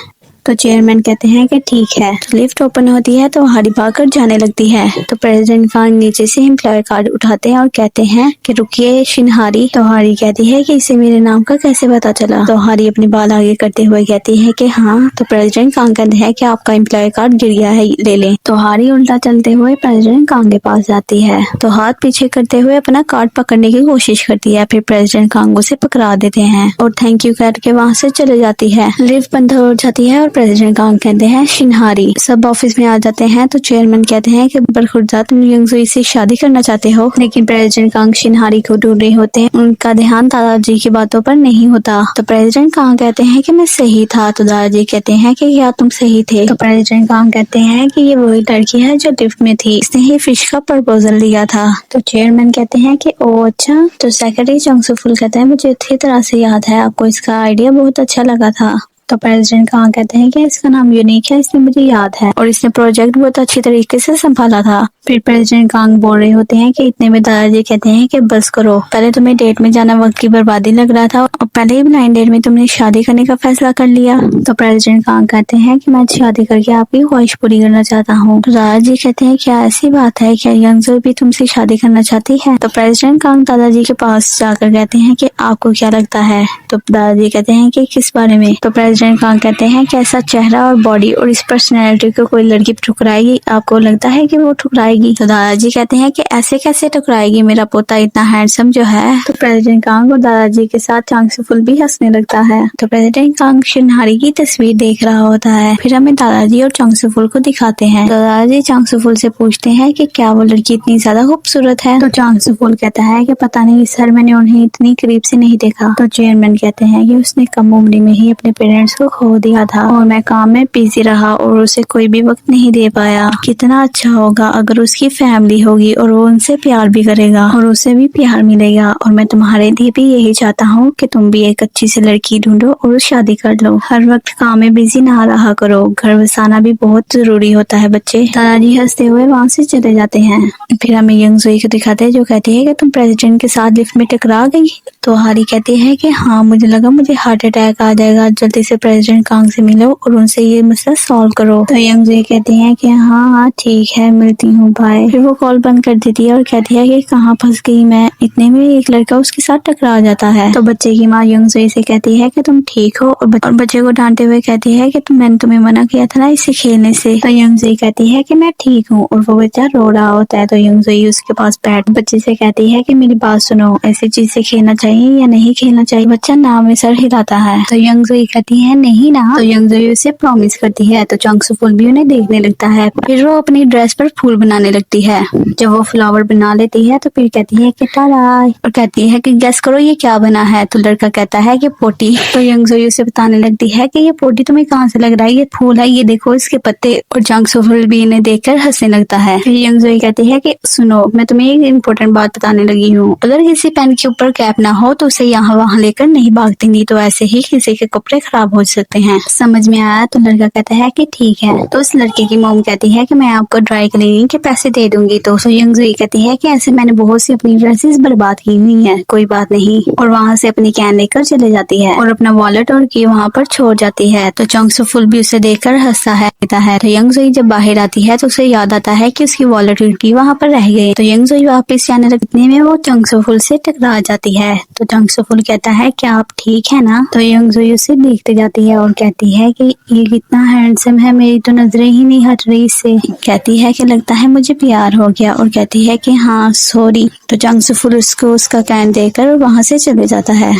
तो चेयरमैन कहते हैं कि ठीक है। लिफ्ट ओपन होती है तो हारी भागकर जाने लगती है। तो प्रेसिडेंट कांग नीचे से एम्प्लॉय कार्ड उठाते हैं और कहते हैं कि रुकिए शिनहारी। तो हारी कहती है कि इसे मेरे नाम का कैसे पता चला। तो हारी अपनी बाल आगे करते हुए कहती है कि हाँ। तो प्रेसिडेंट कांग कहते हैं कि आपका एम्प्लॉय कार्ड गिर गया है, ले लें। तो हारी उल्टा चलते हुए प्रेसिडेंट कांग के पास जाती है। तो हाथ पीछे करते हुए अपना कार्ड पकड़ने की कोशिश करती है। फिर प्रेसिडेंट कांग उसे पकड़ा देते हैं और थैंक यू करके वहाँ से चले जाती है। लिफ्ट बंद हो जाती है और प्रेसिडेंट कांग कहते हैं शिनहारी। सब ऑफिस में आ जाते हैं। तो चेयरमैन कहते हैं कि बरखुरदा तुम यंगजुई से शादी करना चाहते हो। लेकिन प्रेसिडेंट कांग शिनहारी को ढूंढ रहे होते हैं। उनका ध्यान दादाजी की बातों पर नहीं होता। तो प्रेसिडेंट कांग कहते हैं कि मैं सही था। तो दादाजी कहते हैं कि क्या तुम सही थे। तो प्रेसिडेंट कांग कहते हैं कि ये वही लड़की है जो लिफ्ट में थी, इसने ही फिश का प्रपोजल दिया था। तो चेयरमैन कहते हैं कि ओ अच्छा। तो सेक्रेटरी चंगसुफुल कहते हैं मुझे अच्छी तरह से याद है, आपको इसका आइडिया बहुत अच्छा लगा था। तो प्रेसिडेंट कांग कहते हैं कि इसका नाम यूनिक है, इसलिए मुझे याद है और इसने प्रोजेक्ट बहुत अच्छी तरीके से संभाला था। फिर प्रेसिडेंट कांग बोल रहे होते हैं कि इतने में दादाजी कहते हैं कि बस करो, पहले तुम्हें डेट में जाना वक्त की बर्बादी लग रहा था और पहले ही ब्लाइंड डेट में तुमने शादी करने का फैसला कर लिया। तो प्रेसिडेंट कांग कहते हैं कि मैं शादी करके आपकी ख्वाहिश पूरी करना चाहता हूँ। तो दादाजी कहते हैं क्या ऐसी बात है, क्या यंगजो भी तुमसे शादी करना चाहती है। तो प्रेसिडेंट कांग दादाजी के पास जाकर कहते हैं कि आपको क्या लगता है। तो दादाजी कहते हैं कि किस बारे में। तो प्रेसिडेंट कांग कहते हैं कि ऐसा चेहरा और बॉडी और इस पर्सनैलिटी को कोई लड़की ठुकराएगी, आपको लगता है कि वो ठुकराएगी। तो दादाजी कहते हैं कि ऐसे कैसे ठुकराएगी, मेरा पोता इतना हैंडसम जो है। तो प्रेसिडेंट कांग और दादाजी के साथ चांगसुफुल भी हंसने लगता है। तो प्रेसिडेंट कांग शिनहारी की तस्वीर देख रहा होता है। फिर हमें दादाजी और चांगसुफुल को दिखाते हैं। तो दादाजी चांगसुफुल से पूछते हैं कि क्या वो लड़की इतनी ज्यादा खूबसूरत है। तो चांगसुफुल कहता है कि पता नहीं सर, मैंने उन्हें इतनी करीब से नहीं देखा। तो चेयरमैन कहते हैं कि उसने कम उम्र में ही अपने पेरेंट्स को खो दिया था और मैं काम में बिजी रहा और उसे कोई भी वक्त नहीं दे पाया। कितना अच्छा होगा अगर उसकी फैमिली होगी और वो उनसे प्यार भी करेगा और उसे भी प्यार मिलेगा। और मैं तुम्हारे लिए भी यही चाहता हूँ कि तुम भी एक अच्छी सी लड़की ढूंढो और शादी कर लो। हर वक्त काम में बिजी ना रहा करो, घर बसाना भी बहुत जरूरी होता है बच्चे। दादाजी हंसते हुए वहाँ से चले जाते हैं। फिर हमें यंगजुई को दिखाते हैं जो कहती है कि तुम प्रेसिडेंट के साथ लिफ्ट में टकरा गई। तो हारी कहती है कि हाँ, मुझे लगा मुझे हार्ट अटैक आ जाएगा, जल्दी से प्रेसिडेंट कांग से मिलो और उनसे ये मसला सॉल्व करो। तो यंगजुई कहती है कि हाँ ठीक है, मिलती हूँ, बाय। फिर वो कॉल बंद कर देती है और कहती है कि कहाँ फंस गई मैं। इतने में एक लड़का उसके साथ टकरा जाता है। तो बच्चे की माँ यंगजुई से कहती है कि तुम ठीक हो और बच्चे को डांटते हुए कहती है कि मैंने तुम्हें मना किया था ना इससे खेलने से। तो यंगजुई कहती है कि मैं ठीक हूँ और वो बच्चा रो रहा होता है। तो यंगजुई उसके पास बैठ बच्चे से कहती है कि मेरी बात सुनो, ऐसी चीज से खेलना चाहिए या नहीं खेलना चाहिए। बच्चा नाम में सर हिलाता है। तो यंगजुई कहती है नहीं ना। तो यंगजुई उसे प्रॉमिस करती है। तो चांगसुफुल भी उन्हें देखने लगता है। फिर वो अपनी ड्रेस पर फूल बनाने लगती है। जब वो फ्लावर बना लेती है तो फिर कहती है कि टाटा और कहती है कि गेस करो ये क्या बना है। तो लड़का कहता है कि पोटी। तो यंगजुई उसे बताने लगती है कि ये पोटी तुम्हें कहाँ से लग रहा है, ये फूल है, ये देखो इसके पत्ते। और चांगसुफुल भी इन्हें देखकर हंसने लगता है। फिर यंगजुई कहती है कि सुनो, मैं तुम्हें एक इम्पोर्टेंट बात बताने लगी हूँ। अगर किसी पेन के ऊपर कैप ना हो तो उसे यहाँ वहाँ लेकर नहीं भागती, नहीं तो ऐसे ही किसी के कपड़े खराब हो सकते हैं। समझ में आया। तो लड़का कहता है कि ठीक है। तो उस लड़के की मॉम कहती है कि मैं आपको ड्राई क्लीनिंग के पैसे दे दूंगी। तो यंगजुई कहती है कि ऐसे मैंने बहुत सी अपनी ड्रेसेस बर्बाद की हुई है, कोई बात नहीं। और वहाँ से अपनी कैन लेकर चले जाती है और अपना वॉलेट और की वहाँ पर छोड़ जाती है। तो चांगसुफुल भी उसे देखकर हंसता है। तो यंगजुई जब बाहर आती है तो उसे याद आता है कि उसकी वॉलेट और की वहाँ पर रह गई। तो यंगजुई वापस जाने लगने में वो चांगसुफुल से टकरा जाती है। तो चांगसुफुल कहता है क्या आप ठीक है ना। तो यंगजुई उसे देखते जाती है और कहती है कि ये कितना हैंडसम है, मेरी तो नजरें ही नहीं हट रही इससे। कहती है कि लगता है मुझे प्यार हो गया और कहती है कि हाँ सॉरी। तो चांगसुफुल उसको उसका कैन देकर वहाँ से चले जाता है।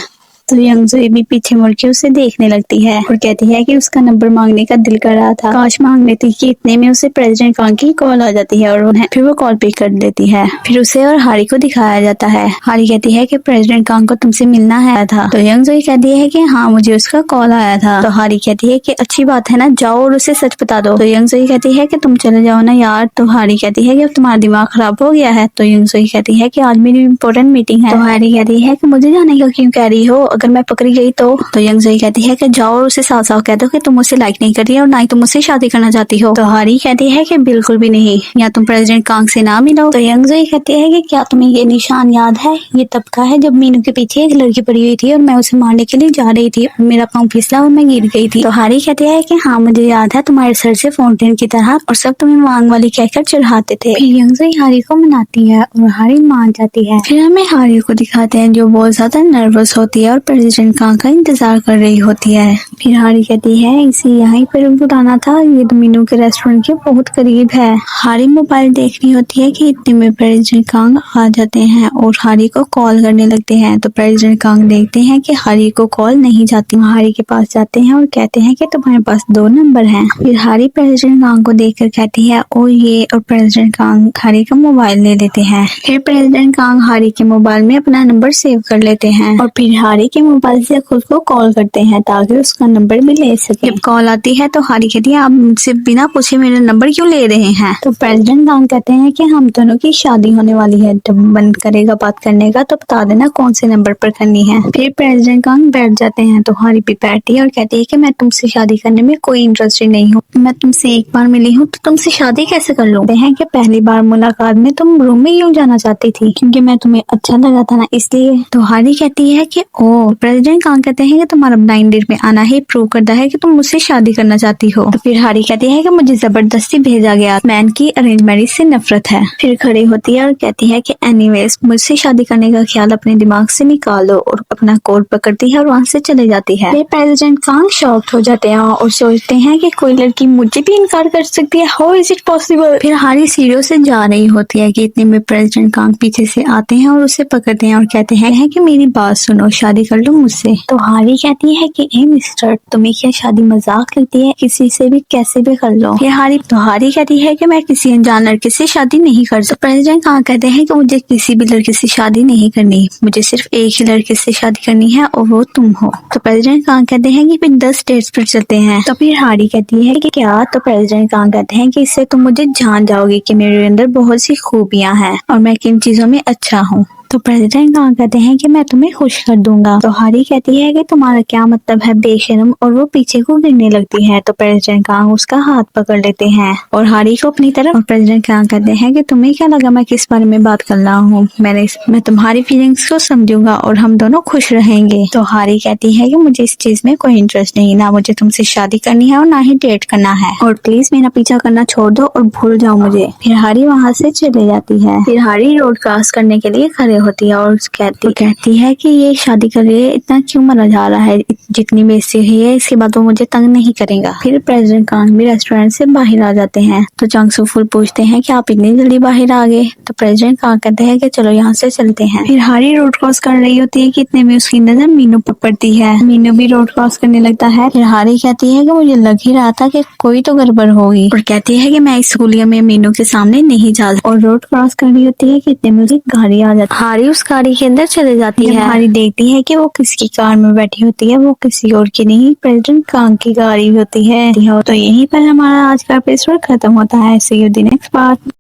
तो यंगजुई भी पीछे मुड़ के उसे देखने लगती है और कहती है कि उसका नंबर मांगने का दिल कर रहा था, काश मांग लेती। कि इतने में उसे प्रेसिडेंट कांग की कॉल आ जाती है और उन्हें फिर वो कॉल पिक कर लेती है। फिर उसे और हारी को दिखाया जाता है। हारी कहती है कि प्रेसिडेंट कांग को तुमसे मिलना है था। तो यंगजुई कहती है कि हाँ मुझे उसका कॉल आया था। तो हारी कहती है कि अच्छी बात है ना, जाओ और उसे सच बता दो। तो यंगजुई कहती है कि तुम चले जाओ ना यार। तो हारी कहती है कि अब तुम्हारा दिमाग खराब हो गया है। तो यंगजुई कहती है कि आज मेरी इंपॉर्टेंट मीटिंग है। तो हारी कहती है कि मुझे जाने का क्यों कह रही हो, अगर मैं पकड़ी गई तो यंग जोई कहती है कि जाओ और उसे साफ साफ कह दो कि तुम मुझसे लाइक नहीं कर रही है और ना ही तुम मुझसे शादी करना चाहती हो। तो हारी कहती है कि बिल्कुल भी नहीं, या तुम प्रेसिडेंट कांग से ना मिलो। तो यंग जोई कहती है कि क्या तुम्हें ये निशान याद है? ये तब का है जब मीनू के पीछे एक लड़की पड़ी हुई थी और मैं उसे मारने के लिए जा रही थी और मेरा पाँव फिसला और मैं गिर गई थी। तो हारी कहती है कि हाँ मुझे याद है, तुम्हारे सर से फाउंटेन की तरह, और सब तुम्हें मांग वाली कहकर चढ़ाते थे। फिर यंग जोई हारी को मनाती है और हारी मान जाती है। फिर हमें हारी को दिखाते हैं जो बहुत ज्यादा नर्वस होती है और प्रेसिडेंट कांग का इंतजार कर रही होती है। फिर हारी कहती है इसे यहीं पर बुलाना था, ये तो मीनू के रेस्टोरेंट के बहुत करीब है। हारी मोबाइल देख रही होती है कि इतने में प्रेसिडेंट कांग आ जाते हैं और हारी को कॉल करने लगते हैं। तो प्रेसिडेंट कांग देखते हैं कि हारी को कॉल नहीं जाती, हारी के पास जाते हैं और कहते हैं कि तुम्हारे पास 2 नंबर हैं। फिर हारी प्रेसिडेंट कांग को देखकर कहती है ओ ये, और प्रेसिडेंट कांग हारी का मोबाइल ले लेते हैं। फिर प्रेसिडेंट कांग हारी के मोबाइल में अपना नंबर सेव कर लेते हैं और फिर हारी के मोबाइल से खुद को कॉल करते हैं ताकि उसका नंबर भी ले सके। जब कॉल आती है तो हारी कहती है आप मुझसे बिना पूछे मेरा नंबर क्यों ले रहे हैं? तो प्रेसिडेंट कांग कहते हैं कि हम दोनों की शादी होने वाली है, जब मन करेगा बात करने का तो बता देना कौन से नंबर पर करनी है। फिर प्रेसिडेंट कांग बैठ जाते हैं तो हारी भी बैठती है और कहती है कि मैं तुमसे शादी करने में कोई इंटरेस्टेड नहीं हूँ, मैं तुमसे एक बार मिली हूँ तो तुमसे शादी कैसे कर लूं? है कि पहली बार मुलाकात में तुम रूम में क्यों जाना चाहती थी? क्योंकि मैं तुम्हें अच्छा लगा था ना, इसलिए। तो हारी कहती है कि ओ। प्रेसिडेंट कांग कहते हैं कि तुम्हारा ब्लाइंड डेट में आना ही प्रूव करता है कि तुम मुझसे शादी करना चाहती हो। तो फिर हारी कहती है कि मुझे जबरदस्ती भेजा गया, मैन की अरेंज मैरिज से नफरत है। फिर खड़ी होती है और कहती है कि एनीवेज मुझसे शादी करने का ख्याल अपने दिमाग से निकाल दो, और अपना कोट पकड़ती है और वहाँ से चले जाती है। फिर प्रेसिडेंट कांग शॉक्ड हो जाते हैं और सोचते हैं कि कोई लड़की मुझे भी इनकार कर सकती है, हाउ इज इट पॉसिबल? फिर हारी सीढ़ियों से जा रही होती है कि इतने में प्रेसिडेंट कांग पीछे से आते हैं और उसे पकड़ते हैं और कहते हैं कि मेरी बात सुनो, शादी कर लो मुझसे। तो हारी कहती है कि ए मिस्टर, तुम्हें क्या शादी मजाक लगती है? किसी से भी कैसे भी कर लो। फिर हारी कहती है कि मैं किसी अनजान लड़के से शादी नहीं कर सकती। प्रेसिडेंट कांग कहते हैं कि मुझे किसी भी लड़के से शादी नहीं करनी, मुझे सिर्फ एक ही लड़के से शादी करनी है और वो तुम हो। तो प्रेसिडेंट कांग कहते हैं कि फिर 10 डेट्स पर चलते हैं। तो फिर हारी कहती है कि क्या? तो प्रेसिडेंट कांग कहते हैं कि इससे तुम मुझे जान जाओगी कि मेरे अंदर बहुत सी खूबियां हैं और मैं किन चीजों में अच्छा हूँ। तो प्रेसिडेंट कांग कहते हैं कि मैं तुम्हें खुश कर दूंगा। तो हारी कहती है कि तुम्हारा क्या मतलब है बेशर्म, और वो पीछे को गिरने लगती है। तो प्रेसिडेंट कांग उसका हाथ पकड़ लेते हैं और हारी को अपनी तरफ। और प्रेसिडेंट कांग कहते हैं कि तुम्हें क्या लगा मैं किस बारे में बात कर रहा हूँ? मैं तुम्हारी फीलिंग्स को समझूंगा और हम दोनों खुश रहेंगे। तो हारी कहती है कि मुझे इस चीज में कोई इंटरेस्ट नहीं, ना मुझे तुमसे शादी करनी है और ना ही डेट करना है, और प्लीज मेरा पीछा करना छोड़ दो और भूल जाओ मुझे। फिर हारी वहाँ से चले जाती है। फिर हारी रोड क्रॉस करने के लिए खड़े होती है और कहती है कि ये शादी कर रही है, इतना क्यों मरा जा रहा है, जितनी बेइज्जती हुई है इसके बाद वो मुझे तंग नहीं करेगा। फिर प्रेसिडेंट कांग भी रेस्टोरेंट से बाहर आ जाते हैं। तो जंग सू फुल पूछते हैं कि आप इतनी जल्दी बाहर आ गए? तो प्रेसिडेंट कांग कहते हैं कि चलो यहाँ से चलते हैं। फिर हारी रोड क्रॉस कर रही होती है कि इतने में उसकी नजर मीनू पर पड़ती है। मीनू भी रोड क्रॉस करने लगता है। फिर हारी कहती है कि मुझे लग ही रहा था कि कोई तो गड़बड़ होगी, और कहती है कि मैं इस स्कूलिया में मीनू के सामने नहीं जा, और रोड क्रॉस कर रही होती है कि इतने में उसकी गाड़ी आ जाती है। हारी उस गाड़ी के अंदर चले जाती है। हारी देखती है कि वो किसकी कार में बैठी होती है, वो किसी और की नहीं, प्रेसिडेंट कांग की गाड़ी होती है। तो यहीं पर हमारा आज का एपिसोड खत्म होता है। सी यू द नेक्स्ट पार्ट।